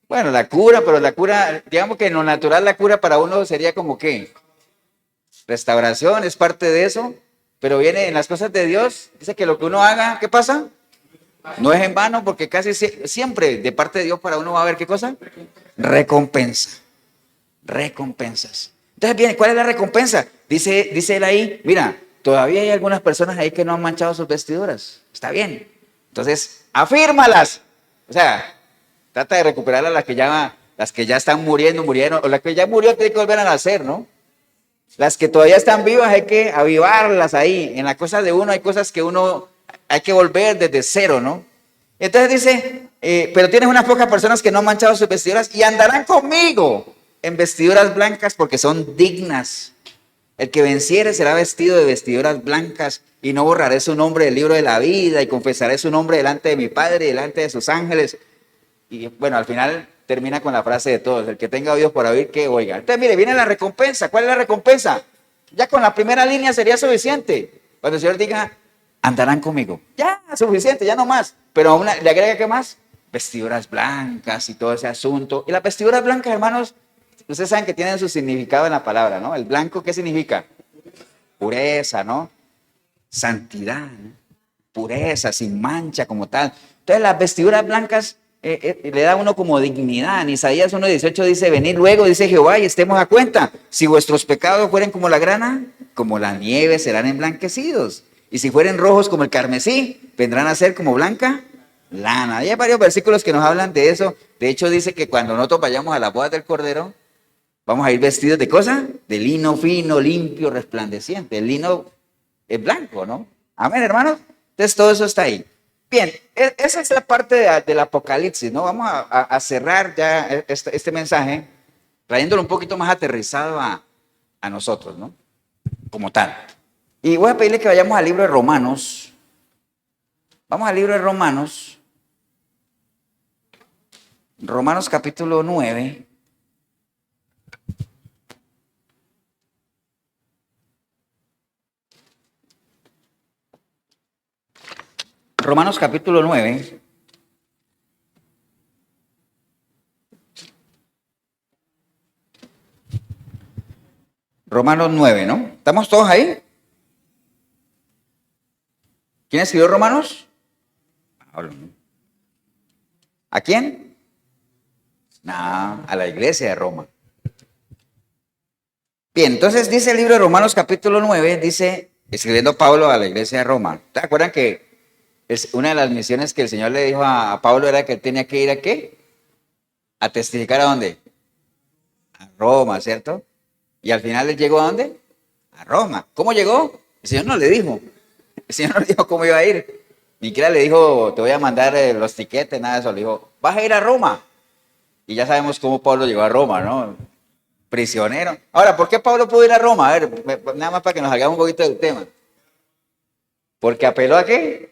Bueno, la cura, pero la cura, digamos que en lo natural la cura para uno sería como ¿qué? Restauración, es parte de eso. Pero viene en las cosas de Dios, dice que lo que uno haga, ¿qué pasa? No es en vano porque casi siempre de parte de Dios para uno va a haber ¿qué cosa? Recompensa. Recompensas. Entonces viene, ¿cuál es la recompensa? Dice él ahí, mira, todavía hay algunas personas ahí que no han manchado sus vestiduras. Está bien. Entonces, afírmalas. O sea, trata de recuperar a las que ya están murieron, o las que ya murió tiene que volver a nacer, ¿no? Las que todavía están vivas hay que avivarlas ahí. En la cosa de uno hay cosas que uno hay que volver desde cero, ¿no? Entonces dice, pero tienes unas pocas personas que no han manchado sus vestiduras y andarán conmigo en vestiduras blancas porque son dignas. El que venciere será vestido de vestiduras blancas y no borraré su nombre del libro de la vida y confesaré su nombre delante de mi Padre y delante de sus ángeles. Y bueno, al final termina con la frase de todos, el que tenga oídos para oír, que oiga. Entonces, mire, viene la recompensa. ¿Cuál es la recompensa? Ya con la primera línea sería suficiente. Cuando el Señor diga, andarán conmigo. Ya, suficiente, ya no más. Pero aún le agrega, ¿qué más? Vestiduras blancas y todo ese asunto. Y las vestiduras blancas, hermanos, ustedes saben que tienen su significado en la palabra, ¿no? El blanco, ¿qué significa? Pureza, ¿no? Santidad, ¿no? Pureza, sin mancha como tal. Entonces, las vestiduras blancas le da a uno como dignidad. En Isaías 1:18 dice, venid luego, dice Jehová, y estemos a cuenta. Si vuestros pecados fueren como la grana, como la nieve serán emblanquecidos. Y si fueren rojos como el carmesí, vendrán a ser como blanca lana. Hay varios versículos que nos hablan de eso. De hecho, dice que cuando nosotros vayamos a las bodas del Cordero, vamos a ir vestidos de cosa, de lino fino, limpio, resplandeciente. El lino es blanco, ¿no? Amén, hermanos. Entonces, todo eso está ahí. Bien, esa es la parte del Apocalipsis, ¿no? Vamos a cerrar ya este mensaje trayéndolo un poquito más aterrizado a nosotros, ¿no? Como tal. Y voy a pedirle que vayamos al libro de Romanos. Vamos al libro de Romanos. Romanos capítulo 9. Romanos capítulo 9. Romanos 9, ¿no? ¿Estamos todos ahí? ¿Quién escribió Romanos? Pablo, ¿no? ¿A quién? No, a la iglesia de Roma. Bien, entonces dice el libro de Romanos capítulo 9, dice, escribiendo Pablo a la iglesia de Roma. ¿Te acuerdan que es una de las misiones que el Señor le dijo a Pablo era que él tenía que ir a qué? A testificar ¿a dónde? A Roma, ¿cierto? Y al final él llegó ¿a dónde? A Roma. ¿Cómo llegó? El Señor no le dijo. El Señor no le dijo cómo iba a ir. Ni siquiera le dijo, te voy a mandar los tiquetes, nada de eso. Le dijo, vas a ir a Roma. Y ya sabemos cómo Pablo llegó a Roma, ¿no? Prisionero. Ahora, ¿por qué Pablo pudo ir a Roma? A ver, nada más para que nos hagamos un poquito del tema. Porque apeló ¿a qué?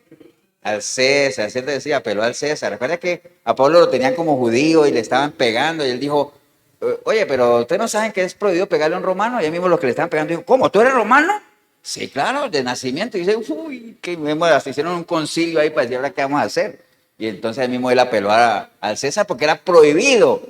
Al César, ¿cierto? Decía, apeló al César. Recuerda que a Pablo lo tenían como judío y le estaban pegando y él dijo, oye, pero ustedes no saben que es prohibido pegarle a un romano. Y ahí mismo los que le estaban pegando dijo, ¿cómo? ¿Tú eres romano? Sí, claro, de nacimiento. Y dice, uy, que hasta hicieron un concilio ahí para decir, ¿ahora qué vamos a hacer? Y entonces ahí mismo él apeló al César porque era prohibido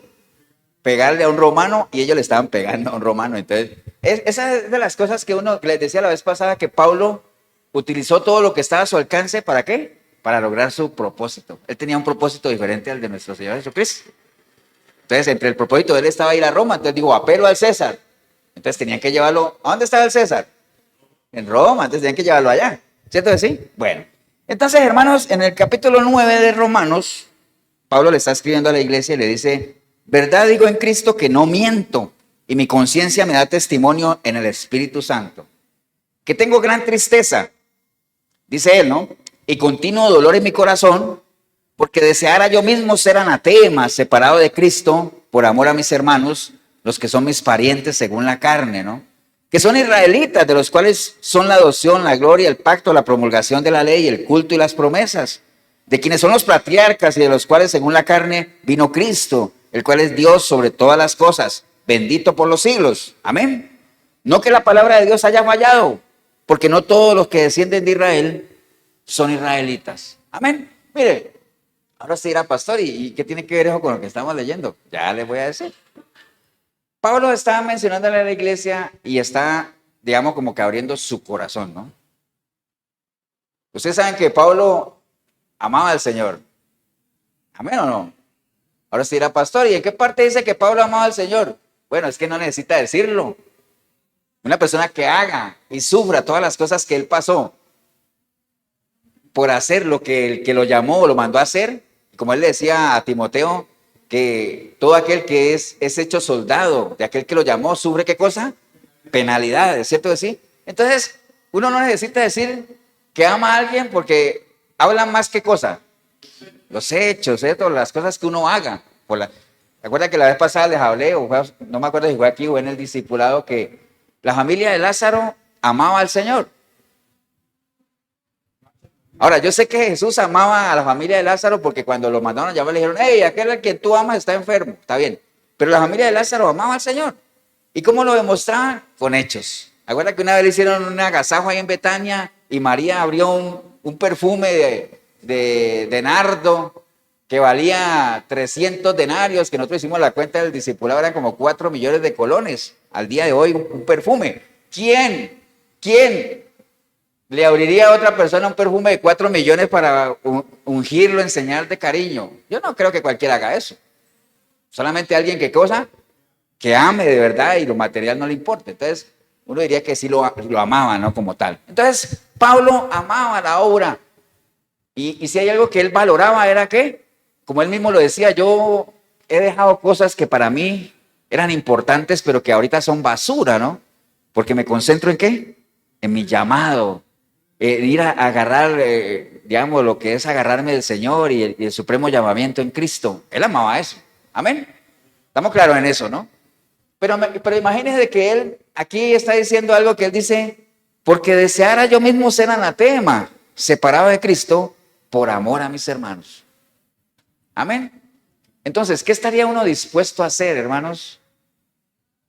pegarle a un romano y ellos le estaban pegando a un romano. Entonces, esa es de las cosas que uno, les decía la vez pasada, que Pablo utilizó todo lo que estaba a su alcance, ¿para qué? Para lograr su propósito. Él tenía un propósito diferente al de nuestro Señor Jesucristo. Entonces, entre el propósito de él estaba ir a Roma. Entonces digo, apelo al César. Entonces tenían que llevarlo. ¿A dónde estaba el César? En Roma. Entonces tenían que llevarlo allá. ¿Cierto que sí? Bueno. Entonces, hermanos, en el capítulo 9 de Romanos, Pablo le está escribiendo a la iglesia y le dice, verdad digo en Cristo que no miento, y mi conciencia me da testimonio en el Espíritu Santo, que tengo gran tristeza, dice él, ¿no? Y continuo dolor en mi corazón, porque deseara yo mismo ser anatema, separado de Cristo, por amor a mis hermanos, los que son mis parientes según la carne, ¿no? Que son israelitas, de los cuales son la adopción, la gloria, el pacto, la promulgación de la ley, el culto y las promesas, de quienes son los patriarcas y de los cuales según la carne vino Cristo, el cual es Dios sobre todas las cosas, bendito por los siglos. Amén. No que la palabra de Dios haya fallado, porque no todos los que descienden de Israel son israelitas. Amén. Mire, ahora se dirá, pastor, ¿y qué tiene que ver eso con lo que estamos leyendo? Ya les voy a decir. Pablo está mencionándole a la iglesia y está, digamos, como que abriendo su corazón, ¿no? Ustedes saben que Pablo amaba al Señor. ¿Amén o no? Ahora se dirá, pastor, ¿y en qué parte dice que Pablo amaba al Señor? Bueno, es que no necesita decirlo. Una persona que haga y sufra todas las cosas que él pasó por hacer lo que el que lo llamó o lo mandó a hacer, como él le decía a Timoteo, que todo aquel que es hecho soldado de aquel que lo llamó, sufre ¿qué cosa? Penalidades, ¿cierto que sí? Entonces, uno no necesita decir que ama a alguien porque hablan más que cosa. Los hechos, ¿cierto? Las cosas que uno haga. ¿Recuerda que la vez pasada les hablé, no me acuerdo si fue aquí o en el discipulado, que la familia de Lázaro amaba al Señor? Ahora, yo sé que Jesús amaba a la familia de Lázaro porque cuando lo mandaron a llamar le dijeron, hey, aquel al que tú amas está enfermo, está bien. Pero la familia de Lázaro amaba al Señor. ¿Y cómo lo demostraban? Con hechos. ¿Acuerdan que una vez le hicieron un agasajo ahí en Betania y María abrió un perfume de nardo que valía 300 denarios, que nosotros hicimos la cuenta del discipulado, eran como 4 millones de colones al día de hoy, un perfume? ¿Quién le abriría a otra persona un perfume de 4 millones para ungirlo en señal de cariño? Yo no creo que cualquiera haga eso. Solamente alguien que cosa, que ame de verdad y lo material no le importa. Entonces, uno diría que sí lo amaba, ¿no? Como tal. Entonces, Pablo amaba la obra. Y si hay algo que él valoraba era que, como él mismo lo decía, yo he dejado cosas que para mí eran importantes, pero que ahorita son basura, ¿no? Porque me concentro en ¿qué? En mi llamado. Ir a agarrar, digamos, lo que es agarrarme del Señor y el supremo llamamiento en Cristo. Él amaba eso. Amén. Estamos claros en eso, ¿no? Pero imagínense que él aquí está diciendo algo que él dice, porque deseara yo mismo ser anatema, separado de Cristo, por amor a mis hermanos. Amén. Entonces, ¿qué estaría uno dispuesto a hacer, hermanos?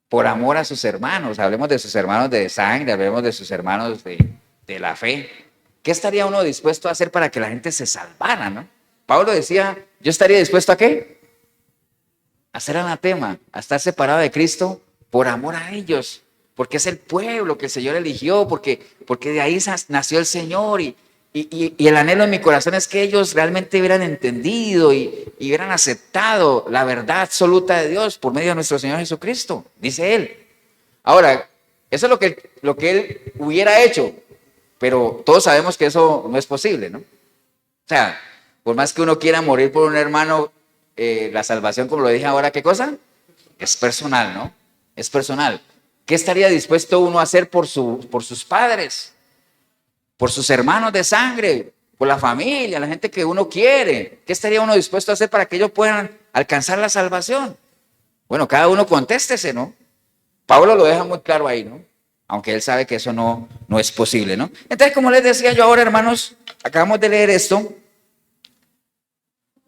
Por amor a sus hermanos. Hablemos de sus hermanos de sangre, hablemos de sus hermanos de la fe. ¿Qué estaría uno dispuesto a hacer para que la gente se salvara, no? Pablo decía, yo estaría dispuesto a ¿qué? A ser anatema, a estar separado de Cristo por amor a ellos, porque es el pueblo que el Señor eligió, porque de ahí nació el Señor y el anhelo en mi corazón es que ellos realmente hubieran entendido y hubieran aceptado la verdad absoluta de Dios por medio de nuestro Señor Jesucristo, dice él. Ahora, eso es lo que él hubiera hecho, pero todos sabemos que eso no es posible, ¿no? O sea, por más que uno quiera morir por un hermano, la salvación, como lo dije ahora, ¿qué cosa? Es personal, ¿no? Es personal. ¿Qué estaría dispuesto uno a hacer por sus padres? Por sus hermanos de sangre, por la familia, la gente que uno quiere. ¿Qué estaría uno dispuesto a hacer para que ellos puedan alcanzar la salvación? Bueno, cada uno contéstese, ¿no? Pablo lo deja muy claro ahí, ¿no? Aunque él sabe que eso no es posible, ¿no? Entonces, como les decía yo ahora, hermanos, acabamos de leer esto,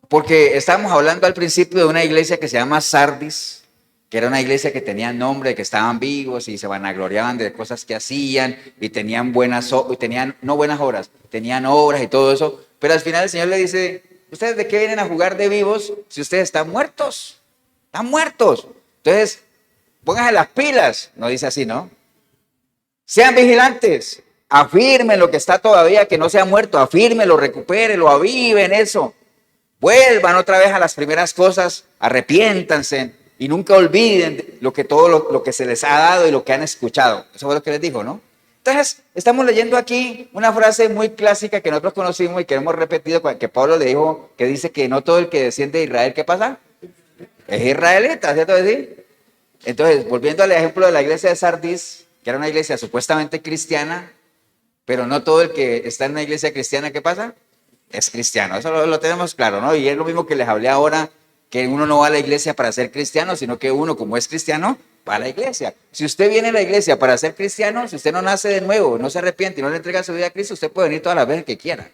porque estábamos hablando al principio de una iglesia que se llama Sardis, que era una iglesia que tenía nombre, que estaban vivos y se vanagloriaban de cosas que hacían y tenían no buenas obras, tenían obras y todo eso, pero al final el Señor le dice, ¿ustedes de qué vienen a jugar de vivos si ustedes están muertos? Están muertos. Entonces, pónganse las pilas, no dice así, ¿no? Sean vigilantes, afirmen lo que está todavía, que no se ha muerto, afírmenlo, recupérenlo, aviven eso. Vuelvan otra vez a las primeras cosas, arrepiéntanse y nunca olviden todo lo que se les ha dado y lo que han escuchado. Eso fue lo que les dijo, ¿no? Entonces, estamos leyendo aquí una frase muy clásica que nosotros conocimos y que hemos repetido, que Pablo le dijo, que dice que no todo el que desciende de Israel, ¿qué pasa? Es israelita, ¿cierto? Entonces, volviendo al ejemplo de la iglesia de Sardis, que era una iglesia supuestamente cristiana, pero no todo el que está en una iglesia cristiana, ¿qué pasa? Es cristiano. Eso lo tenemos claro, ¿no? Y es lo mismo que les hablé ahora, que uno no va a la iglesia para ser cristiano, sino que uno, como es cristiano, va a la iglesia. Si usted viene a la iglesia para ser cristiano, si usted no nace de nuevo, no se arrepiente y no le entrega su vida a Cristo, usted puede venir todas las veces que quiera.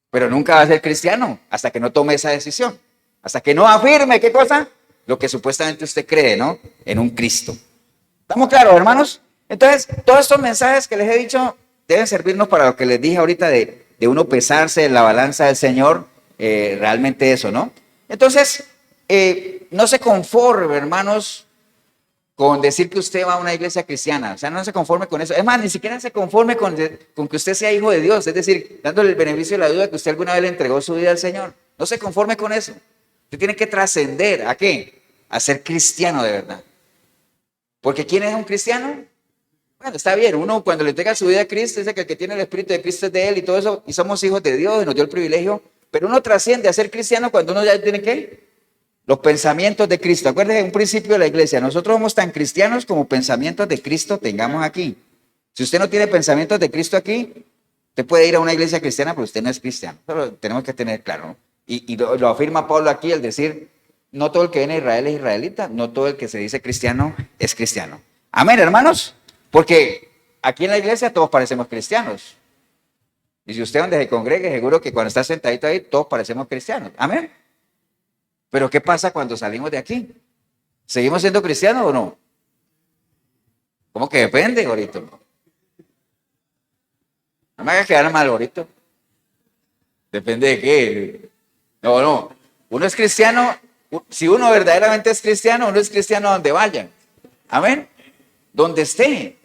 Pero nunca va a ser cristiano hasta que no tome esa decisión. Hasta que no afirme, ¿qué cosa? Lo que supuestamente usted cree, ¿no? En un Cristo. ¿Estamos claros, hermanos? Entonces, todos estos mensajes que les he dicho deben servirnos para lo que les dije ahorita de uno pesarse en la balanza del Señor, realmente eso, ¿no? Entonces, no se conforme, hermanos, con decir que usted va a una iglesia cristiana. O sea, no se conforme con eso. Es más, ni siquiera se conforme con que usted sea hijo de Dios. Es decir, dándole el beneficio de la duda que usted alguna vez le entregó su vida al Señor. No se conforme con eso. Usted tiene que trascender. ¿A qué? A ser cristiano de verdad. Porque ¿quién es un cristiano? Bueno, está bien. Uno cuando le entrega su vida a Cristo dice que el que tiene el Espíritu de Cristo es de Él y todo eso. Y somos hijos de Dios y nos dio el privilegio. Pero uno trasciende a ser cristiano cuando uno ya tiene ¿qué? Los pensamientos de Cristo. Acuérdense, un principio de la iglesia. Nosotros somos tan cristianos como pensamientos de Cristo tengamos aquí. Si usted no tiene pensamientos de Cristo aquí, usted puede ir a una iglesia cristiana, pero usted no es cristiano. Eso lo tenemos que tener claro, ¿no? Y lo afirma Pablo aquí al decir, no todo el que viene a Israel es israelita, no todo el que se dice cristiano es cristiano. Amén, hermanos. Porque aquí en la iglesia todos parecemos cristianos. Y si usted donde se congregue, seguro que cuando está sentadito ahí, todos parecemos cristianos. Amén. Pero ¿qué pasa cuando salimos de aquí? ¿Seguimos siendo cristianos o no? ¿Cómo que depende, ahorita? No me hagas quedar mal, ahorita. Depende de qué. No. Uno es cristiano, si uno verdaderamente es cristiano, uno es cristiano donde vaya. Amén. Donde esté.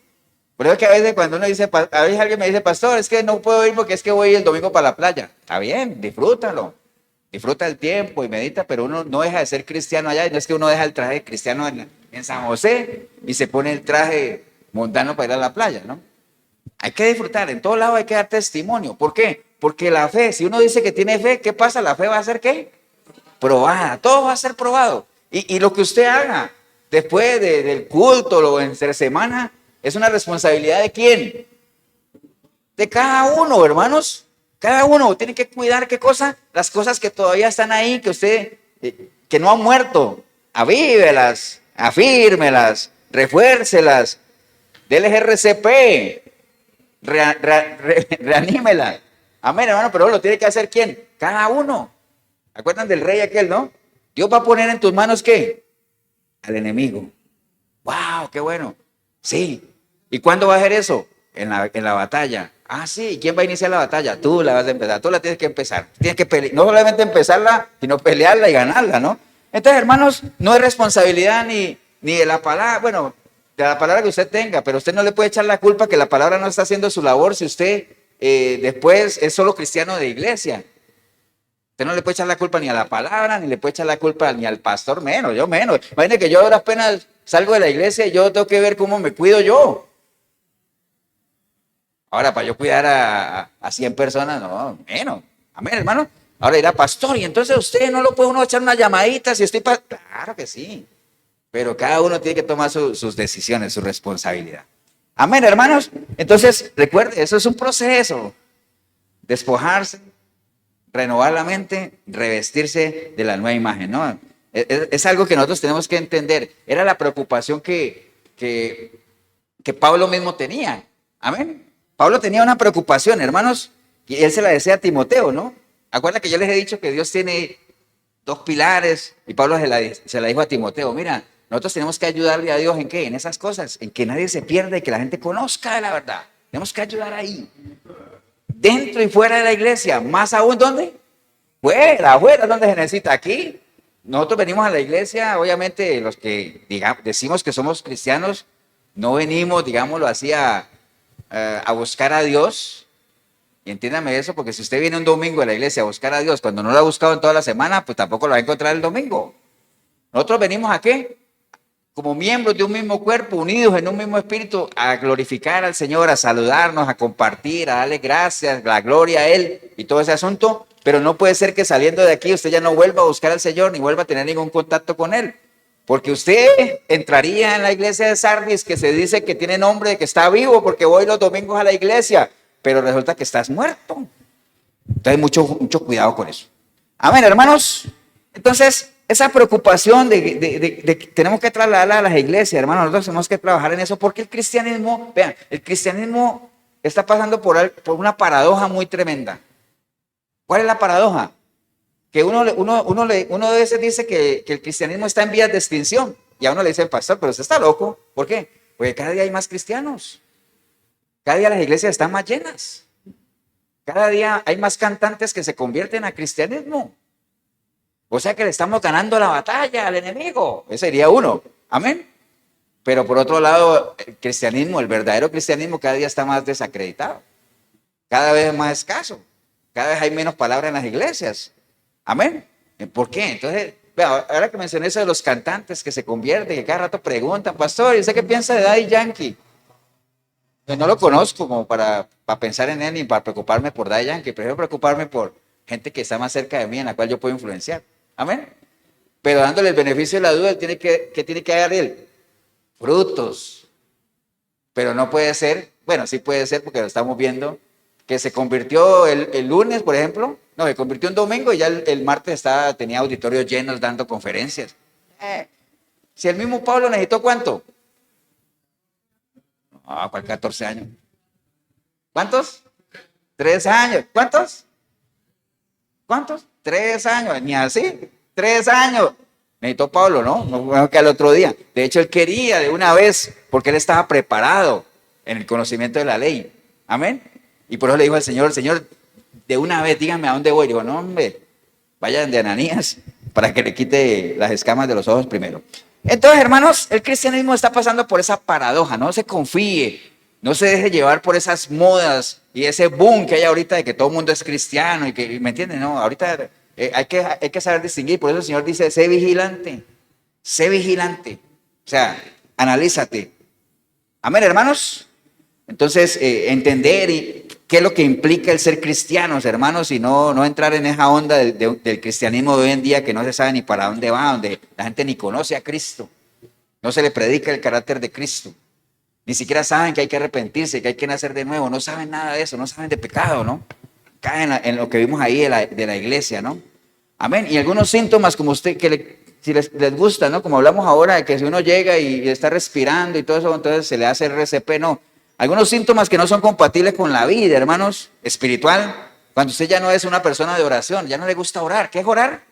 Por eso que a veces cuando uno dice, a veces alguien me dice, pastor, es que no puedo ir porque es que voy el domingo para la playa. Está bien, disfrútalo. Disfruta el tiempo y medita, pero uno no deja de ser cristiano allá. Y no es que uno deja el traje cristiano en San José y se pone el traje mundano para ir a la playa, ¿no? Hay que disfrutar, en todos lados hay que dar testimonio. ¿Por qué? Porque la fe, si uno dice que tiene fe, ¿qué pasa? La fe va a ser ¿qué? Probada, todo va a ser probado. Y lo que usted haga después del culto o entre semana, es una responsabilidad ¿de quién? De cada uno, hermanos. Cada uno tiene que cuidar ¿qué cosa? Las cosas que todavía están ahí, que usted, que no han muerto, avívelas, afírmelas, refuércelas, déles RCP, reanímela. Amén, hermano, pero lo tiene que hacer ¿quién? Cada uno. ¿Acuerdan del rey aquel, no? Dios va a poner en tus manos ¿qué? Al enemigo. ¡Wow! ¡Qué bueno! Sí. ¿Y cuándo va a hacer eso? En la batalla. Ah, sí. ¿Y quién va a iniciar la batalla? Tú la vas a empezar. Tú la tienes que empezar. Tienes que pelear. No solamente empezarla, sino pelearla y ganarla, ¿no? Entonces, hermanos, no es responsabilidad ni de la palabra, bueno, de la palabra que usted tenga, pero usted no le puede echar la culpa que la palabra no está haciendo su labor si usted después es solo cristiano de iglesia. Usted no le puede echar la culpa ni a la palabra, ni le puede echar la culpa ni al pastor, menos, yo menos. Imagínate que yo ahora apenas salgo de la iglesia y yo tengo que ver cómo me cuido yo. Ahora, para yo cuidar a 100 personas, no, menos. Amén, hermano. Ahora dirá, pastor, y entonces usted no lo puede uno echar una llamadita si estoy para... Claro que sí. Pero cada uno tiene que tomar sus decisiones, su responsabilidad. Amén, hermanos. Entonces, recuerde, eso es un proceso. Despojarse, renovar la mente, revestirse de la nueva imagen, ¿no? Es algo que nosotros tenemos que entender. Era la preocupación que Pablo mismo tenía. Amén. Pablo tenía una preocupación, hermanos, y él se la decía a Timoteo, ¿no? Acuerda que yo les he dicho que Dios tiene 2 pilares y Pablo se la dijo a Timoteo. Mira, nosotros tenemos que ayudarle a Dios ¿en qué? En esas cosas, en que nadie se pierda y que la gente conozca la verdad. Tenemos que ayudar ahí. Dentro y fuera de la iglesia, más aún, ¿dónde? Afuera, ¿dónde se necesita? Aquí. Nosotros venimos a la iglesia, obviamente los que decimos que somos cristianos, no venimos, digámoslo así, a buscar a Dios. Y entiéndame eso, porque si usted viene un domingo a la iglesia a buscar a Dios, cuando no lo ha buscado en toda la semana, pues tampoco lo va a encontrar el domingo. Nosotros venimos ¿a qué? Como miembros de un mismo cuerpo, unidos en un mismo espíritu, a glorificar al Señor, a saludarnos, a compartir, a darle gracias, la gloria a Él y todo ese asunto. Pero no puede ser que saliendo de aquí usted ya no vuelva a buscar al Señor ni vuelva a tener ningún contacto con Él. Porque usted entraría en la iglesia de Sardis, que se dice que tiene nombre de que está vivo porque voy los domingos a la iglesia, pero resulta que estás muerto. Entonces mucho cuidado con eso. Amén, hermanos. Entonces, esa preocupación de tenemos que trasladarla a las iglesias, hermanos, nosotros tenemos que trabajar en eso, porque el cristianismo, vean, el cristianismo está pasando por una paradoja muy tremenda. ¿Cuál es la paradoja? Que uno de veces dice que el cristianismo está en vías de extinción, y a uno le dice, pastor, pero usted está loco. ¿Por qué? Porque cada día hay más cristianos. Cada día las iglesias están más llenas. Cada día hay más cantantes que se convierten a cristianismo. O sea que le estamos ganando la batalla al enemigo. Ese sería uno. Amén. Pero por otro lado, el cristianismo, el verdadero cristianismo, cada día está más desacreditado. Cada vez es más escaso. Cada vez hay menos palabras en las iglesias. Amén. ¿Por qué? Entonces, ahora que mencioné eso de los cantantes que se convierten, que cada rato preguntan, pastor, ¿y usted qué piensa de Daddy Yankee? Pues no lo conozco como para pensar en él ni para preocuparme por Daddy Yankee. Prefiero preocuparme por gente que está más cerca de mí, en la cual yo puedo influenciar. Amén. Pero dándole el beneficio de la duda, ¿qué tiene que dar él? Frutos. Pero no puede ser, bueno, sí puede ser porque lo estamos viendo, que se convirtió el lunes, por ejemplo, no, se convirtió en domingo y ya el martes tenía auditorios llenos dando conferencias. Si el mismo Pablo necesitó ¿cuánto? ¿Cuál 14 años? ¿Cuántos? 3 años. ¿Cuántos? 3 años, ni así, 3 años. Necesitó Pablo, ¿no? No fue que al otro día. De hecho, él quería de una vez, porque él estaba preparado en el conocimiento de la ley. Amén. Y por eso le dijo al Señor, Señor, de una vez, dígame a dónde voy. Digo, no, hombre, vayan de Ananías para que le quite las escamas de los ojos primero. Entonces, hermanos, el cristianismo está pasando por esa paradoja. No se confíe, no se deje llevar por esas modas y ese boom que hay ahorita de que todo el mundo es cristiano y que, ¿me entienden? No, ahorita hay que saber distinguir. Por eso el Señor dice, sé vigilante. O sea, analízate. Amén, hermanos. Entonces, entender qué es lo que implica el ser cristianos, hermanos, y no entrar en esa onda del cristianismo de hoy en día que no se sabe ni para dónde va, donde la gente ni conoce a Cristo. No se le predica el carácter de Cristo. Ni siquiera saben que hay que arrepentirse, que hay que nacer de nuevo. No saben nada de eso, no saben de pecado, ¿no? Caen en lo que vimos ahí de la iglesia, ¿no? Amén. Y algunos síntomas como usted, si les gusta, ¿no? Como hablamos ahora, de que si uno llega y está respirando y todo eso, entonces se le hace RCP, no. Algunos síntomas que no son compatibles con la vida, hermanos, espiritual, cuando usted ya no es una persona de oración, ya no le gusta orar. ¿Qué es orar?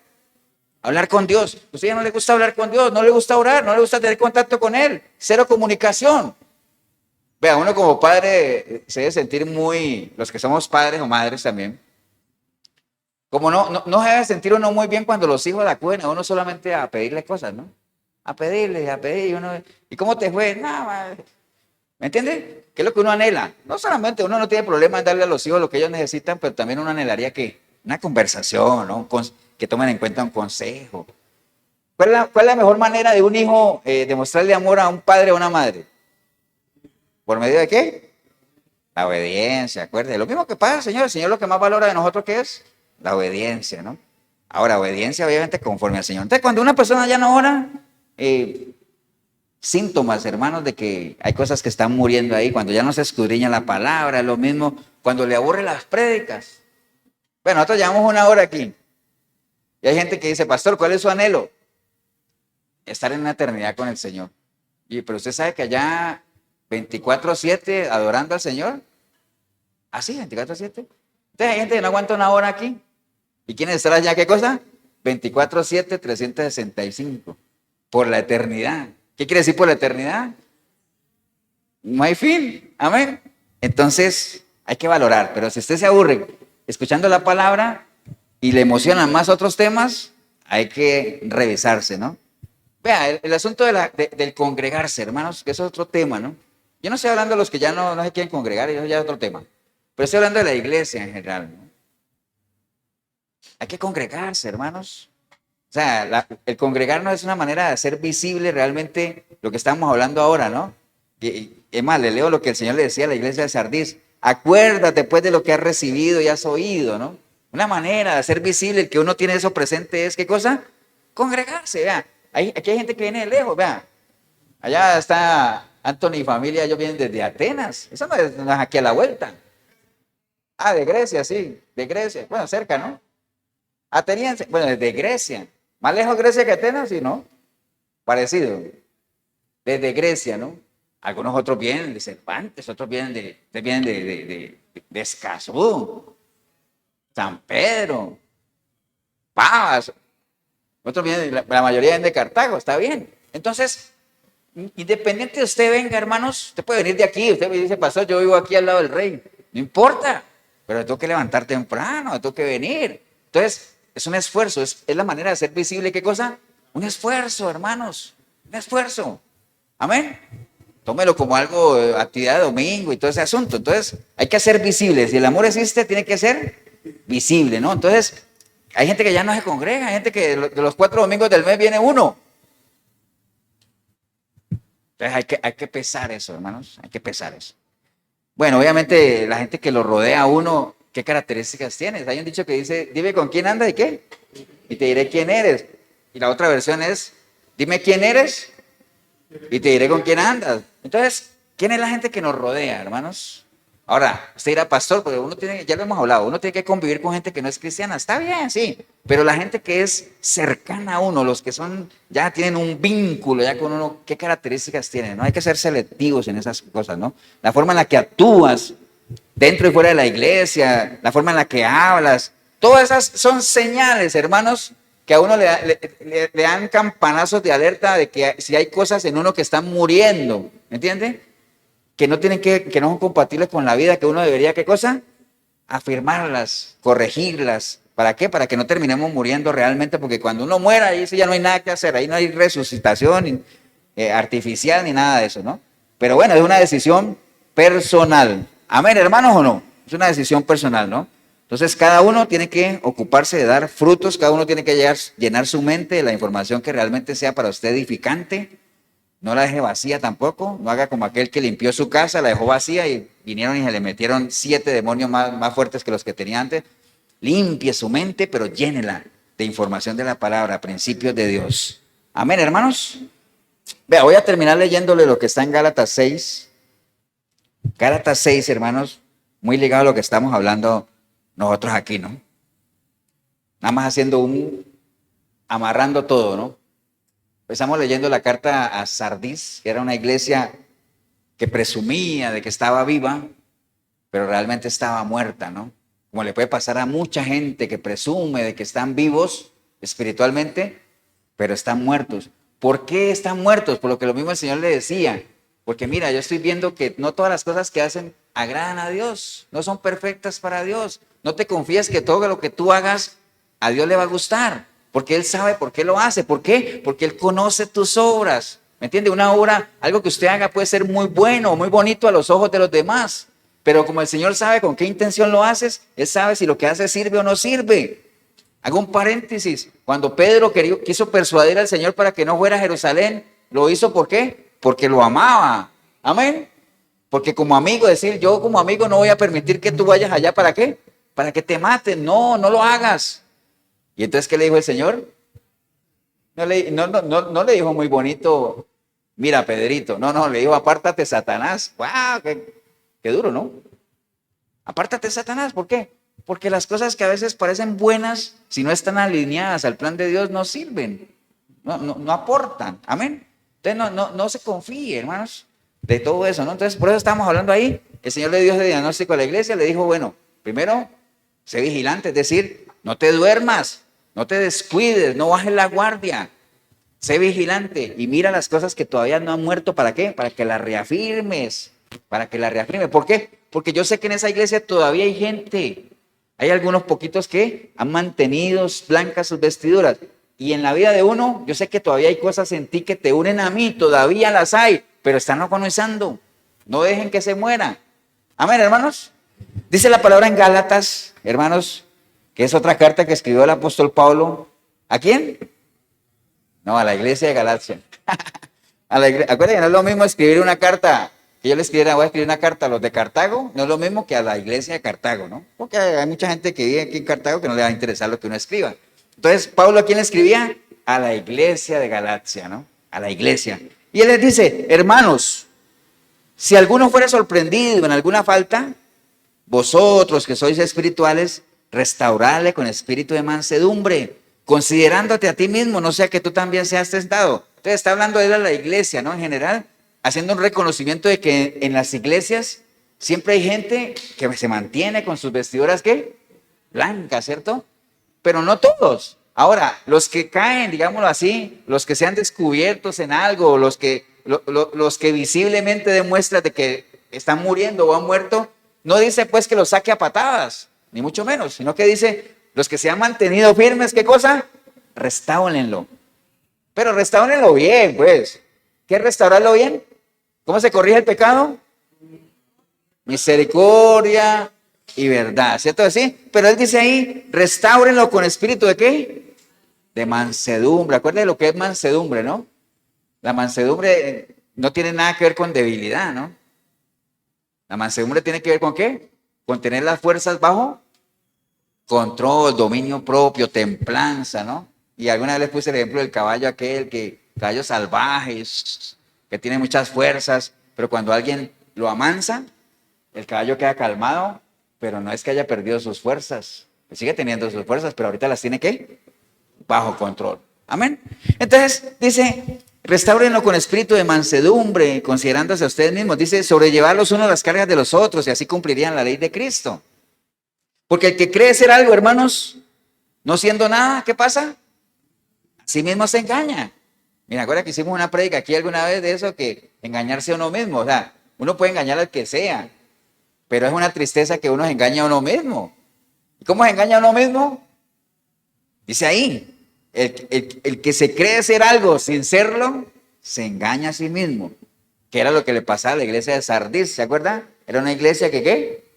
Hablar con Dios. A usted ya no le gusta hablar con Dios, no le gusta orar, no le gusta tener contacto con Él. Cero comunicación. Vea, uno como padre se debe sentir muy, los que somos padres o madres también, como no se debe sentir uno muy bien cuando los hijos acuden a uno solamente a pedirle cosas, ¿no? A pedirle, y uno, ¿y cómo te fue? Nada, madre. ¿Me entiende? ¿Qué es lo que uno anhela? No solamente uno no tiene problema en darle a los hijos lo que ellos necesitan, pero también uno anhelaría que una conversación, ¿no? Que tomen en cuenta un consejo. ¿Cuál es la mejor manera de un hijo demostrarle amor a un padre o a una madre? ¿Por medio de qué? La obediencia, acuérdate. Lo mismo que pasa, el Señor lo que más valora de nosotros, ¿qué es? La obediencia, ¿no? Ahora, obediencia obviamente conforme al Señor. Entonces, cuando una persona ya no ora, síntomas, hermanos, de que hay cosas que están muriendo ahí, cuando ya no se escudriña la palabra, es lo mismo, cuando le aburre las prédicas. Bueno, nosotros llevamos una hora aquí, y hay gente que dice, pastor, ¿cuál es su anhelo? Estar en una eternidad con el Señor. Pero usted sabe que allá 24/7 adorando al Señor. ¿Ah, sí? 24/7. Entonces hay gente que no aguanta una hora aquí. ¿Y quieren estar allá qué cosa? 24/7, 365. Por la eternidad. ¿Qué quiere decir por la eternidad? No hay fin. Amén. Entonces hay que valorar. Pero si usted se aburre escuchando la palabra y le emocionan más otros temas, hay que revisarse, ¿no? Vea, el asunto del congregarse, hermanos, que eso es otro tema, ¿no? Yo no estoy hablando de los que ya no se quieren congregar, eso ya es otro tema. Pero estoy hablando de la iglesia en general, ¿no? Hay que congregarse, hermanos. O sea, el congregarnos es una manera de hacer visible realmente lo que estamos hablando ahora, ¿no? Es más, le leo lo que el Señor le decía a la iglesia de Sardis. Acuérdate, pues, de lo que has recibido y has oído, ¿no? Una manera de hacer visible el que uno tiene eso presente es, ¿qué cosa? Congregarse, vea. Aquí hay gente que viene de lejos, vea. Allá está Anthony y familia, ellos vienen desde Atenas. Eso no es aquí a la vuelta. Ah, de Grecia, sí, de Grecia. Bueno, cerca, ¿no? Ateniense, bueno, desde Grecia. Más lejos Grecia que Atenas, sí, ¿no? Parecido. Desde Grecia, ¿no? Algunos otros vienen de Cervantes, otros vienen de Escazú, San Pedro, Pavas. Otros vienen, la mayoría vienen de Cartago, está bien. Entonces, independiente de usted venga, hermanos, usted puede venir de aquí, usted me dice, pastor, yo vivo aquí al lado del rey. No importa, pero tengo que levantar temprano, tengo que venir. Entonces, es un esfuerzo, es la manera de hacer visible, ¿qué cosa? Un esfuerzo, hermanos, un esfuerzo. Amén. Tómelo como algo, actividad de domingo y todo ese asunto. Entonces, hay que hacer visible. Si el amor existe, tiene que ser visible, ¿no? Entonces, hay gente que ya no se congrega, hay gente que de los 4 domingos del mes viene uno. Entonces, hay que pesar eso, hermanos, hay que pesar eso. Bueno, obviamente, la gente que lo rodea a uno, ¿qué características tienes? Hay un dicho que dice, dime con quién andas y qué, y te diré quién eres. Y la otra versión es, dime quién eres y te diré con quién andas. Entonces, ¿quién es la gente que nos rodea, hermanos? Ahora, usted dirá, pastor, porque uno tiene, ya lo hemos hablado, uno tiene que convivir con gente que no es cristiana. Está bien, sí, pero la gente que es cercana a uno, los que son, ya tienen un vínculo ya con uno, ¿qué características tienen? No hay que ser selectivos en esas cosas, ¿no? La forma en la que actúas dentro y fuera de la iglesia, la forma en la que hablas, todas esas son señales, hermanos, que a uno le dan campanazos de alerta de que si hay cosas en uno que están muriendo, ¿me entiende? Que no son compatibles con la vida, que uno debería, ¿qué cosa? Afirmarlas, corregirlas. ¿Para qué? Para que no terminemos muriendo realmente, porque cuando uno muera, ahí sí ya no hay nada que hacer, ahí no hay resucitación artificial ni nada de eso, ¿no? Pero bueno, es una decisión personal. Amén, hermanos, ¿o no? Es una decisión personal, ¿no? Entonces, cada uno tiene que ocuparse de dar frutos, cada uno tiene que llenar su mente de la información que realmente sea para usted edificante. No la deje vacía tampoco, no haga como aquel que limpió su casa, la dejó vacía y vinieron y se le metieron 7 demonios más fuertes que los que tenía antes. Limpie su mente, pero llénela de información de la palabra, principios de Dios. Amén, hermanos. Vea, voy a terminar leyéndole lo que está en Gálatas 6. Gálatas 6, hermanos, muy ligado a lo que estamos hablando nosotros aquí, ¿no? Nada más amarrando todo, ¿no? Estamos leyendo la carta a Sardis, que era una iglesia que presumía de que estaba viva, pero realmente estaba muerta, ¿no? Como le puede pasar a mucha gente que presume de que están vivos espiritualmente, pero están muertos. ¿Por qué están muertos? Por lo que lo mismo el Señor le decía. Porque mira, yo estoy viendo que no todas las cosas que hacen agradan a Dios, no son perfectas para Dios. No te confíes que todo lo que tú hagas a Dios le va a gustar, porque Él sabe por qué lo hace. ¿Por qué? Porque Él conoce tus obras. ¿Me entiende? Una obra, algo que usted haga puede ser muy bueno, muy bonito a los ojos de los demás, pero como el Señor sabe con qué intención lo haces, Él sabe si lo que haces sirve o no sirve. Hago un paréntesis. Cuando Pedro quiso persuadir al Señor para que no fuera a Jerusalén, ¿lo hizo por qué? Porque lo amaba. Amén. Porque como amigo, decir, yo como amigo no voy a permitir que tú vayas allá, ¿para qué? Para que te maten. No, no lo hagas. ¿Y entonces qué le dijo el Señor? No le dijo muy bonito, mira Pedrito. No, le dijo, apártate Satanás. ¡Wow! Qué duro, ¿no? Apártate Satanás. ¿Por qué? Porque las cosas que a veces parecen buenas, si no están alineadas al plan de Dios, no sirven. No aportan. Amén. Entonces no se confíe, hermanos, de todo eso, ¿no? Entonces, por eso estamos hablando ahí. El Señor le dio ese diagnóstico a la iglesia, le dijo, bueno, primero, sé vigilante, es decir, no te duermas, no te descuides, no bajes la guardia, sé vigilante y mira las cosas que todavía no han muerto, ¿para qué? Para que las reafirmes, ¿Por qué? Porque yo sé que en esa iglesia todavía hay gente, hay algunos poquitos que han mantenido blancas sus vestiduras. Y en la vida de uno, yo sé que todavía hay cosas en ti que te unen a mí, todavía las hay, pero están comenzando. No dejen que se mueran. Amén, hermanos. Dice la palabra en Gálatas, hermanos, que es otra carta que escribió el apóstol Pablo. ¿A quién? No, a la iglesia de Galacia. Acuérdense que no es lo mismo escribir una carta, que yo le escribiera, voy a escribir una carta a los de Cartago, no es lo mismo que a la iglesia de Cartago, ¿no? Porque hay mucha gente que vive aquí en Cartago que no le va a interesar lo que uno escriba. Entonces, Pablo, ¿a quién le escribía? A la iglesia de Galacia, ¿no? A la iglesia. Y él les dice, hermanos, si alguno fuera sorprendido en alguna falta, vosotros que sois espirituales, restaurarle con espíritu de mansedumbre, considerándote a ti mismo, no sea que tú también seas tentado. Entonces está hablando de la iglesia, ¿no? En general, haciendo un reconocimiento de que en las iglesias siempre hay gente que se mantiene con sus vestiduras, ¿qué? Blancas, ¿cierto? Pero no todos. Ahora, los que caen, digámoslo así, los que sean descubiertos en algo, los que visiblemente demuestran de que están muriendo o han muerto, no dice pues que los saque a patadas, ni mucho menos, sino que dice, los que se han mantenido firmes, ¿qué cosa? Restáurenlo. Pero restáurenlo bien, pues. ¿Qué es restaurarlo bien? ¿Cómo se corrige el pecado? Misericordia y verdad, ¿cierto? Así, pero él dice ahí, restáurenlo con espíritu de ¿qué? De mansedumbre. Acuérdense de lo que es mansedumbre, ¿no? La mansedumbre no tiene nada que ver con debilidad, ¿no? La mansedumbre tiene que ver con ¿qué? Con tener las fuerzas bajo control, dominio propio, templanza, ¿no? Y alguna vez les puse el ejemplo del caballo caballo salvaje, que tiene muchas fuerzas, pero cuando alguien lo amansa, el caballo queda calmado, pero no es que haya perdido sus fuerzas, sigue teniendo sus fuerzas, pero ahorita las tiene ¿qué? Bajo control. Amén. Entonces dice, restáurenlo con espíritu de mansedumbre, considerándose a ustedes mismos. Dice, sobrellevar los unos las cargas de los otros y así cumplirían la ley de Cristo. Porque el que cree ser algo, hermanos, no siendo nada, ¿qué pasa? Sí mismo se engaña. Mira, acuerda que hicimos una prédica aquí alguna vez de eso, que engañarse a uno mismo. O sea, uno puede engañar al que sea, pero es una tristeza que uno se engaña a uno mismo. ¿Y cómo se engaña a uno mismo? Dice ahí, el que se cree ser algo sin serlo, se engaña a sí mismo. Que era lo que le pasaba a la iglesia de Sardis, ¿se acuerdan? Era una iglesia que ¿qué?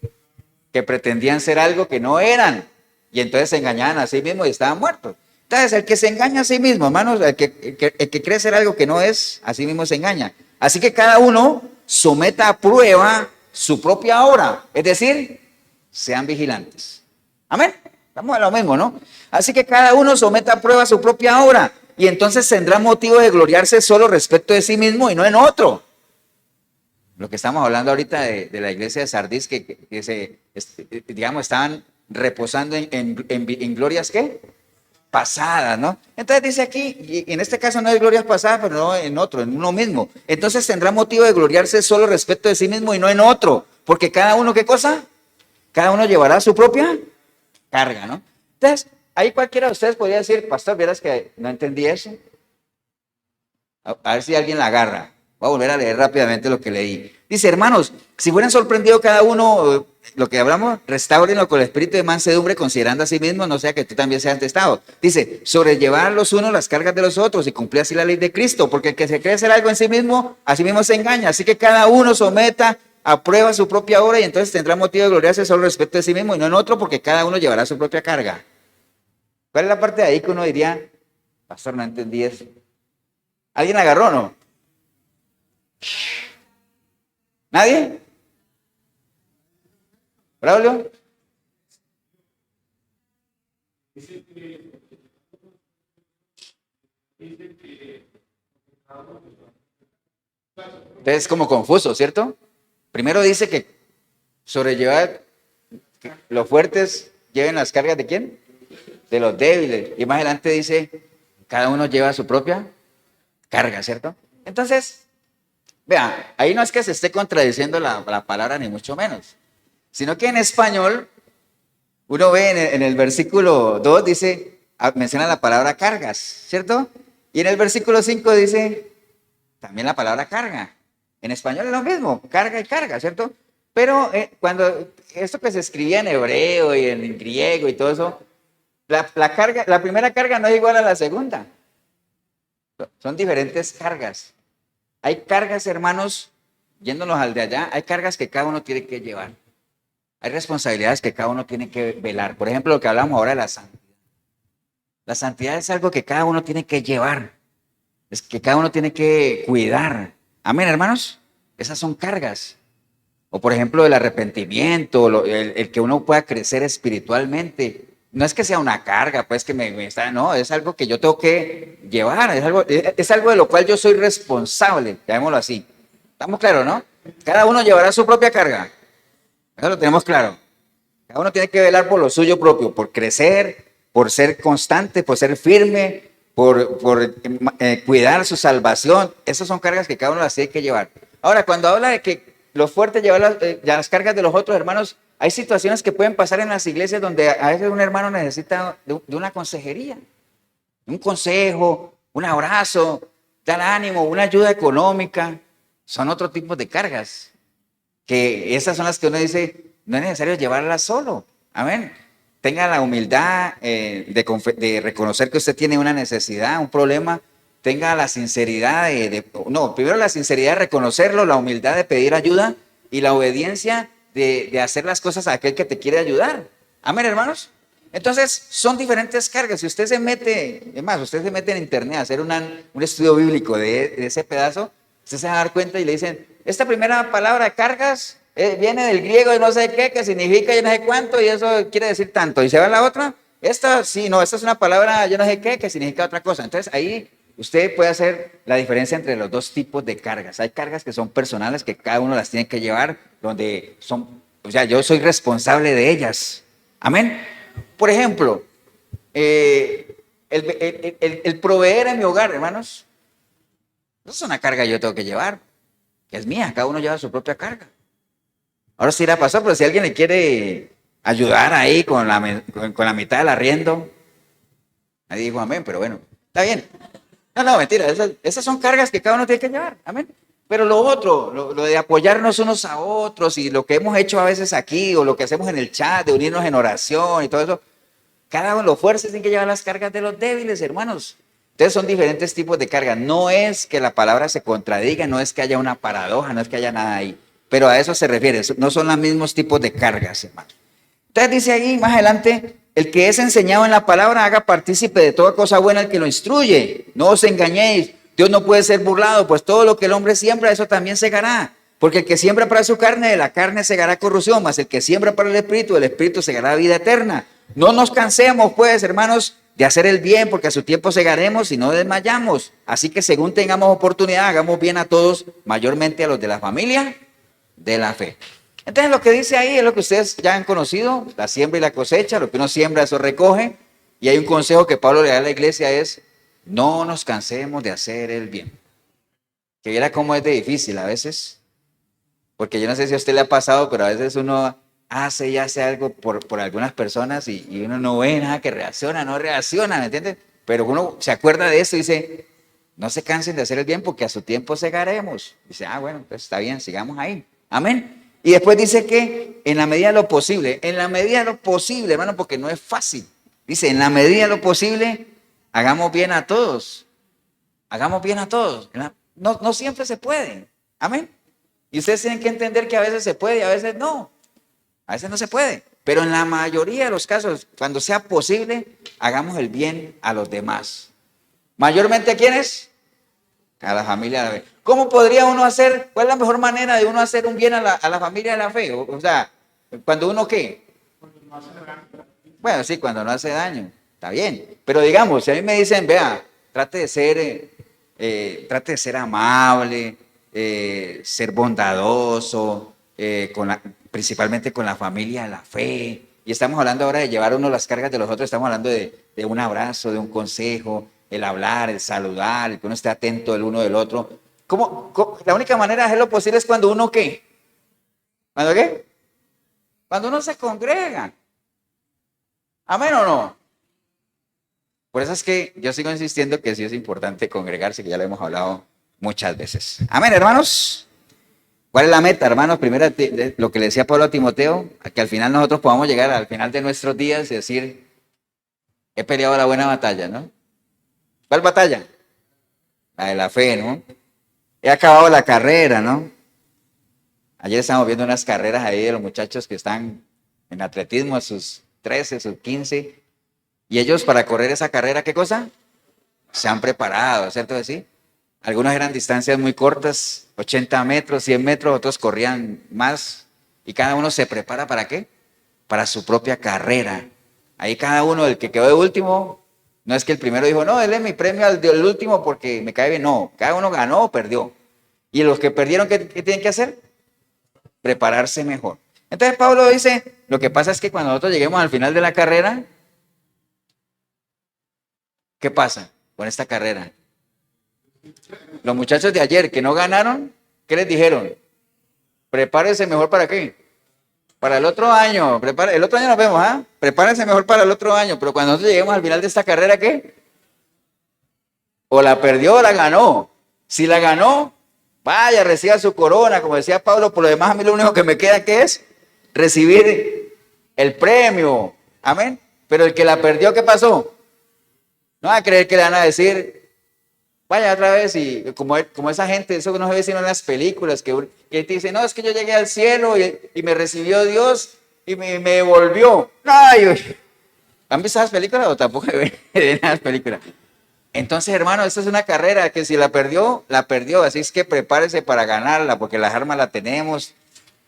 Que pretendían ser algo que no eran. Y entonces se engañaban a sí mismos y estaban muertos. Entonces, el que se engaña a sí mismo, hermanos, el que cree ser algo que no es, a sí mismo se engaña. Así que cada uno someta a prueba su propia obra. Es decir, sean vigilantes. Amén. Estamos a lo mismo, ¿no? Así que cada uno someta a prueba su propia obra. Y entonces tendrá motivo de gloriarse solo respecto de sí mismo y no en otro. Lo que estamos hablando ahorita de la iglesia de Sardis, digamos, estaban reposando en glorias, ¿qué? pasadas, ¿no? Entonces dice aquí, y en este caso no hay glorias pasadas, pero no en otro, en uno mismo. Entonces tendrá motivo de gloriarse solo respecto de sí mismo y no en otro, porque cada uno, ¿qué cosa? Cada uno llevará su propia carga, ¿no? Entonces, ahí cualquiera de ustedes podría decir, pastor, vieras que no entendí eso. A ver si alguien la agarra. Voy a volver a leer rápidamente lo que leí. Dice, hermanos, si fueran sorprendidos cada uno, lo que hablamos, restáurenlo con el espíritu de mansedumbre, considerando a sí mismo, no sea que tú también seas testado. Dice, sobrellevar los unos las cargas de los otros y cumplir así la ley de Cristo, porque el que se cree hacer algo en sí mismo, a sí mismo se engaña. Así que cada uno someta a prueba su propia obra y entonces tendrá motivo de gloriarse solo respecto de sí mismo y no en otro, porque cada uno llevará su propia carga. ¿Cuál es la parte de ahí que uno diría, pastor, no entendí eso? ¿Alguien agarró o no? ¿Nadie? ¿Braulio? Entonces es como confuso, ¿cierto? Primero dice que sobrellevar, que los fuertes lleven las cargas de ¿quién? De los débiles. Y más adelante dice, cada uno lleva su propia carga, ¿cierto? Entonces, vean, ahí no es que se esté contradiciendo la palabra, ni mucho menos, sino que en español, uno ve en el versículo 2, dice, menciona la palabra cargas, ¿cierto? Y en el versículo 5 dice también la palabra carga. En español es lo mismo, carga y carga, ¿cierto? Pero cuando esto que se escribía en hebreo y en griego y todo eso, la primera carga no es igual a la segunda. Son diferentes cargas. Hay cargas, hermanos, yéndonos al de allá, hay cargas que cada uno tiene que llevar. Hay responsabilidades que cada uno tiene que velar. Por ejemplo, lo que hablamos ahora de la santidad. La santidad es algo que cada uno tiene que llevar. Es que cada uno tiene que cuidar. Amén, hermanos. Esas son cargas. O por ejemplo, el arrepentimiento, el que uno pueda crecer espiritualmente. No es que sea una carga, pues que me está, no, es algo que yo tengo que llevar, es algo de lo cual yo soy responsable, llamémoslo así. ¿Estamos claros, no? Cada uno llevará su propia carga. Eso lo tenemos claro. Cada uno tiene que velar por lo suyo propio, por crecer, por ser constante, por ser firme, por cuidar su salvación. Esas son cargas que cada uno las tiene que llevar. Ahora, cuando habla de que los fuertes llevan las cargas de los otros hermanos, hay situaciones que pueden pasar en las iglesias donde a veces un hermano necesita de una consejería, un consejo, un abrazo, dar ánimo, una ayuda económica. Son otro tipo de cargas, que esas son las que uno dice, no es necesario llevarlas solo. Amén. Tenga la humildad de reconocer que usted tiene una necesidad, un problema. Tenga la sinceridad primero la sinceridad de reconocerlo, la humildad de pedir ayuda y la obediencia de hacer las cosas a aquel que te quiere ayudar. Amén, hermanos. Entonces, son diferentes cargas. Si usted se mete, es más, usted se mete en internet a hacer un estudio bíblico de ese pedazo, usted se va a dar cuenta y le dicen, esta primera palabra, cargas, viene del griego y no sé qué, que significa yo no sé cuánto y eso quiere decir tanto. Y se va a la otra, esta es una palabra yo no sé qué, que significa otra cosa. Entonces, ahí usted puede hacer la diferencia entre los dos tipos de cargas. Hay cargas que son personales, que cada uno las tiene que llevar, donde yo soy responsable de ellas. Amén. Por ejemplo, el proveer en mi hogar, hermanos, no es una carga que yo tengo que llevar, que es mía, cada uno lleva su propia carga. Ahora sí irá a pasar, pero si alguien le quiere ayudar ahí con la mitad del arriendo, nadie dijo amén, pero bueno, está bien. No, mentira, esas son cargas que cada uno tiene que llevar, amén. Pero lo otro, lo de apoyarnos unos a otros y lo que hemos hecho a veces aquí o lo que hacemos en el chat, de unirnos en oración y todo eso, cada uno, los fuertes tienen que llevar las cargas de los débiles, hermanos. Entonces son diferentes tipos de cargas. No es que la palabra se contradiga, no es que haya una paradoja, no es que haya nada ahí. Pero a eso se refiere, no son los mismos tipos de cargas, hermanos. Entonces dice ahí más adelante, el que es enseñado en la palabra haga partícipe de toda cosa buena el que lo instruye. No os engañéis, Dios no puede ser burlado, pues todo lo que el hombre siembra, eso también segará. Porque el que siembra para su carne, de la carne segará corrupción, mas el que siembra para el espíritu segará vida eterna. No nos cansemos, pues, hermanos, de hacer el bien, porque a su tiempo segaremos y no desmayamos. Así que según tengamos oportunidad, hagamos bien a todos, mayormente a los de la familia de la fe. Entonces lo que dice ahí es lo que ustedes ya han conocido, la siembra y la cosecha, lo que uno siembra, eso recoge. Y hay un consejo que Pablo le da a la iglesia es, no nos cansemos de hacer el bien. Que viera cómo es de difícil a veces, porque yo no sé si a usted le ha pasado, pero a veces uno hace y hace algo por algunas personas y uno no ve nada que reacciona, no reacciona, ¿me entiende? Pero uno se acuerda de eso y dice, no se cansen de hacer el bien porque a su tiempo segaremos. Dice, bueno, pues está bien, sigamos ahí. Amén. Y después dice que en la medida de lo posible, hermano, porque no es fácil. Dice, en la medida de lo posible, hagamos bien a todos. Hagamos bien a todos. No siempre se puede. Amén. Y ustedes tienen que entender que a veces se puede y a veces no. A veces no se puede. Pero en la mayoría de los casos, cuando sea posible, hagamos el bien a los demás. ¿Mayormente a quiénes? A la familia de la fe. ¿Cómo podría uno hacer, cuál es la mejor manera de uno hacer un bien a la familia de la fe? O sea, cuando uno ¿qué? Bueno, sí, cuando no hace daño, está bien. Pero digamos, si a mí me dicen, vea, trate de ser amable, ser bondadoso, principalmente con la familia de la fe. Y estamos hablando ahora de llevar uno las cargas de los otros, estamos hablando de un abrazo, de un consejo, el hablar, el saludar, el que uno esté atento el uno del otro. La única manera de hacerlo posible es cuando uno ¿qué? ¿Cuándo qué? Cuando uno se congrega. ¿Amén o no? Por eso es que yo sigo insistiendo que sí es importante congregarse, que ya lo hemos hablado muchas veces. Amén, hermanos. ¿Cuál es la meta, hermanos? Primero, lo que le decía Pablo a Timoteo, a que al final nosotros podamos llegar al final de nuestros días y decir, he peleado la buena batalla, ¿no? ¿Cuál batalla? La de la fe, ¿no? He acabado la carrera, ¿no? Ayer estábamos viendo unas carreras ahí de los muchachos que están en atletismo, a sus 13, sus 15, y ellos para correr esa carrera, ¿qué cosa? Se han preparado, ¿cierto? ¿Sí? Algunos eran distancias muy cortas, 80 metros, 100 metros, otros corrían más, y cada uno se prepara ¿para qué? Para su propia carrera. Ahí cada uno, el que quedó de último, no es que el primero dijo, no, él es mi premio al del último porque me cae bien, no, cada uno ganó o perdió. Y los que perdieron, ¿qué tienen que hacer? Prepararse mejor. Entonces Pablo dice, lo que pasa es que cuando nosotros lleguemos al final de la carrera, ¿qué pasa con esta carrera? Los muchachos de ayer que no ganaron, ¿qué les dijeron? Prepárense mejor ¿para qué? Para el otro año. El otro año nos vemos, ¿ah? Prepárense mejor para el otro año. Pero cuando nosotros lleguemos al final de esta carrera, ¿qué? O la perdió o la ganó. Si la ganó, vaya, reciba su corona. Como decía Pablo, por lo demás a mí lo único que me queda que es recibir el premio. Amén. Pero el que la perdió, ¿qué pasó? No va a creer que le van a decir, vaya otra vez, y como esa gente, eso que no se ve sino en las películas, que te dice, no, es que yo llegué al cielo y me recibió Dios y me devolvió. Ay, ¿han visto esas películas o tampoco ven esas películas? Entonces, hermano, esta es una carrera que si la perdió, así es que prepárese para ganarla, porque las armas las tenemos,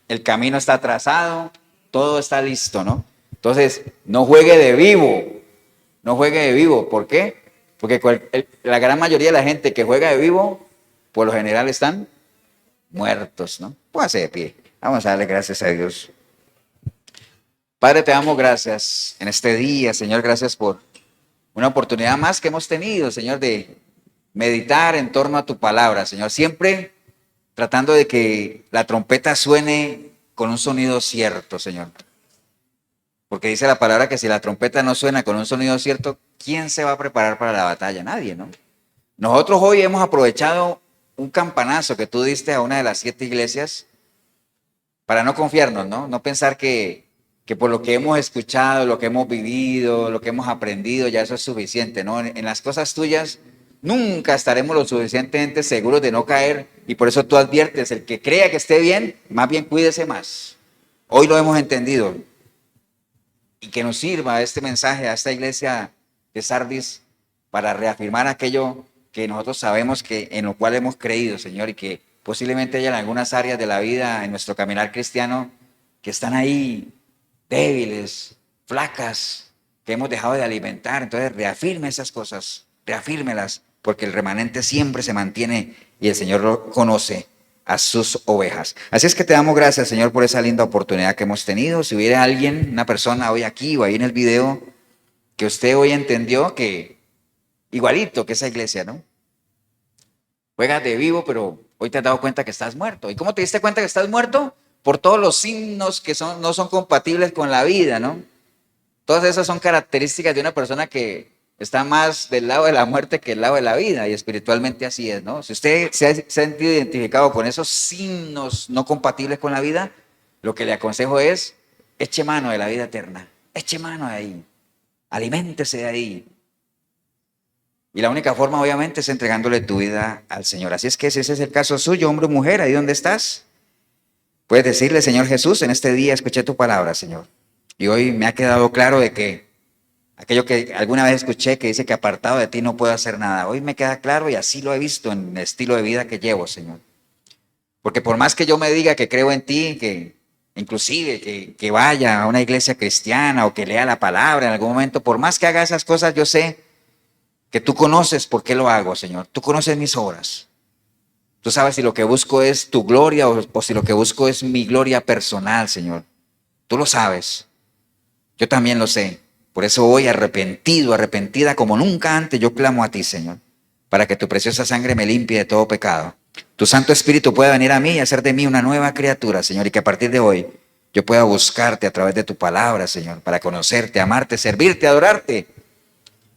el camino está trazado, todo está listo, ¿no? Entonces, no juegue de vivo, ¿por qué? Porque la gran mayoría de la gente que juega de vivo, por lo general están muertos, ¿no? Póngase de pie. Vamos a darle gracias a Dios. Padre, te damos gracias en este día, Señor, gracias por una oportunidad más que hemos tenido, Señor, de meditar en torno a tu palabra, Señor. Siempre tratando de que la trompeta suene con un sonido cierto, Señor. Porque dice la palabra que si la trompeta no suena con un sonido cierto, ¿quién se va a preparar para la batalla? Nadie, ¿no? Nosotros hoy hemos aprovechado un campanazo que tú diste a una de las 7 iglesias para no confiarnos, ¿no? No pensar que por lo que hemos escuchado, lo que hemos vivido, lo que hemos aprendido, ya eso es suficiente, ¿no? En las cosas tuyas nunca estaremos lo suficientemente seguros de no caer y por eso tú adviertes, el que crea que esté bien, más bien cuídese más. Hoy lo hemos entendido. Y que nos sirva este mensaje a esta iglesia de Sardis para reafirmar aquello que nosotros sabemos que en lo cual hemos creído, Señor, y que posiblemente haya en algunas áreas de la vida, en nuestro caminar cristiano, que están ahí débiles, flacas, que hemos dejado de alimentar. Entonces reafirme esas cosas, reafírmelas, porque el remanente siempre se mantiene y el Señor lo conoce a sus ovejas. Así es que te damos gracias, Señor, por esa linda oportunidad que hemos tenido. Si hubiera alguien, una persona hoy aquí o ahí en el video, que usted hoy entendió que igualito que esa iglesia, ¿no? Juegas de vivo, pero hoy te has dado cuenta que estás muerto. ¿Y cómo te diste cuenta que estás muerto? Por todos los signos que no son compatibles con la vida, ¿no? Todas esas son características de una persona que está más del lado de la muerte que del lado de la vida, y espiritualmente así es, ¿no? Si usted se ha sentido identificado con esos signos no compatibles con la vida, lo que le aconsejo es, eche mano de la vida eterna, eche mano de ahí, aliméntese de ahí. Y la única forma, obviamente, es entregándole tu vida al Señor. Así es que si ese es el caso suyo, hombre o mujer, ahí donde estás, puedes decirle, Señor Jesús, en este día escuché tu palabra, Señor. Y hoy me ha quedado claro de que aquello que alguna vez escuché que dice que apartado de ti no puedo hacer nada. Hoy me queda claro y así lo he visto en el estilo de vida que llevo, Señor. Porque por más que yo me diga que creo en ti, que inclusive que vaya a una iglesia cristiana o que lea la palabra en algún momento, por más que haga esas cosas, yo sé que tú conoces por qué lo hago, Señor. Tú conoces mis obras. Tú sabes si lo que busco es tu gloria o si lo que busco es mi gloria personal, Señor. Tú lo sabes. Yo también lo sé. Por eso hoy arrepentido, arrepentida como nunca antes, yo clamo a ti, Señor, para que tu preciosa sangre me limpie de todo pecado. Tu Santo Espíritu pueda venir a mí y hacer de mí una nueva criatura, Señor, y que a partir de hoy yo pueda buscarte a través de tu palabra, Señor, para conocerte, amarte, servirte, adorarte,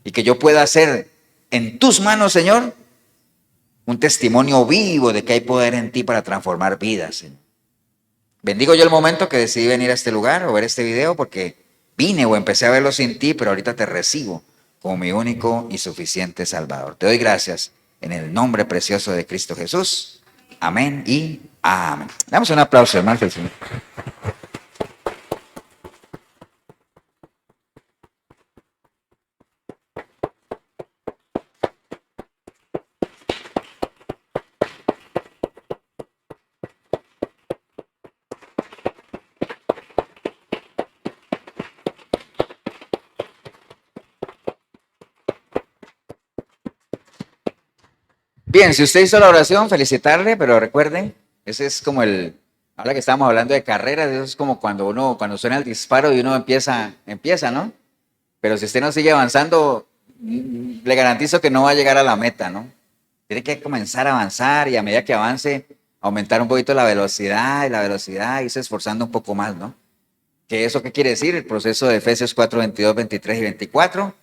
y que yo pueda hacer en tus manos, Señor, un testimonio vivo de que hay poder en ti para transformar vidas, Señor. Bendigo yo el momento que decidí venir a este lugar o ver este video, porque vine o empecé a verlo sin ti, pero ahorita te recibo como mi único y suficiente Salvador. Te doy gracias en el nombre precioso de Cristo Jesús. Amén y amén. Damos un aplauso, hermano. Bien, si usted hizo la oración, felicitarle, pero recuerden, ese es como ahora que estamos hablando de carreras, eso es como cuando suena el disparo y uno empieza, ¿no? Pero si usted no sigue avanzando, le garantizo que no va a llegar a la meta, ¿no? Tiene que comenzar a avanzar y a medida que avance, aumentar un poquito la velocidad y irse esforzando un poco más, ¿no? ¿Qué eso qué quiere decir? El proceso de Efesios 4, 22, 23 y 24,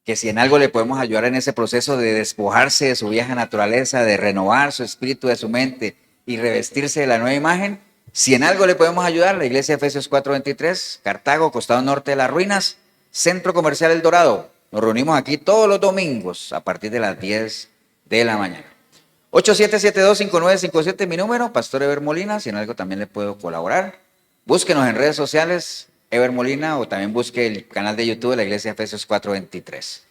que si en algo le podemos ayudar en ese proceso de despojarse de su vieja naturaleza, de renovar su espíritu, de su mente y revestirse de la nueva imagen, si en algo le podemos ayudar, la iglesia de Efesios 4, 23, Cartago, costado norte de las ruinas, Centro Comercial El Dorado. Nos reunimos aquí todos los domingos a partir de las 10 de la mañana. 8772-5957, mi número, Pastor Eber Molina, si en algo también le puedo colaborar. Búsquenos en redes sociales, Eber Molina, o también busque el canal de YouTube de la Iglesia de Efesios 4:23.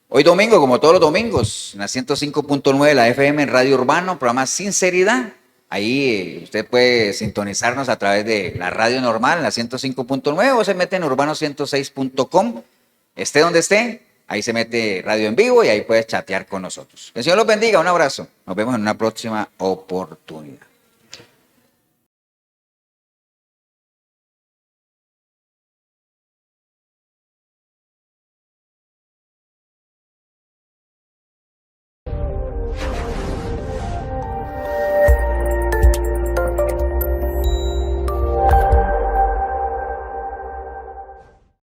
Hoy domingo, como todos los domingos, en la 105.9 de la FM en Radio Urbano, programa Sinceridad. Ahí usted puede sintonizarnos a través de la radio normal, en la 105.9, o se mete en urbano106.com. Esté donde esté, ahí se mete radio en vivo y ahí puede chatear con nosotros. Que el Señor los bendiga, un abrazo. Nos vemos en una próxima oportunidad.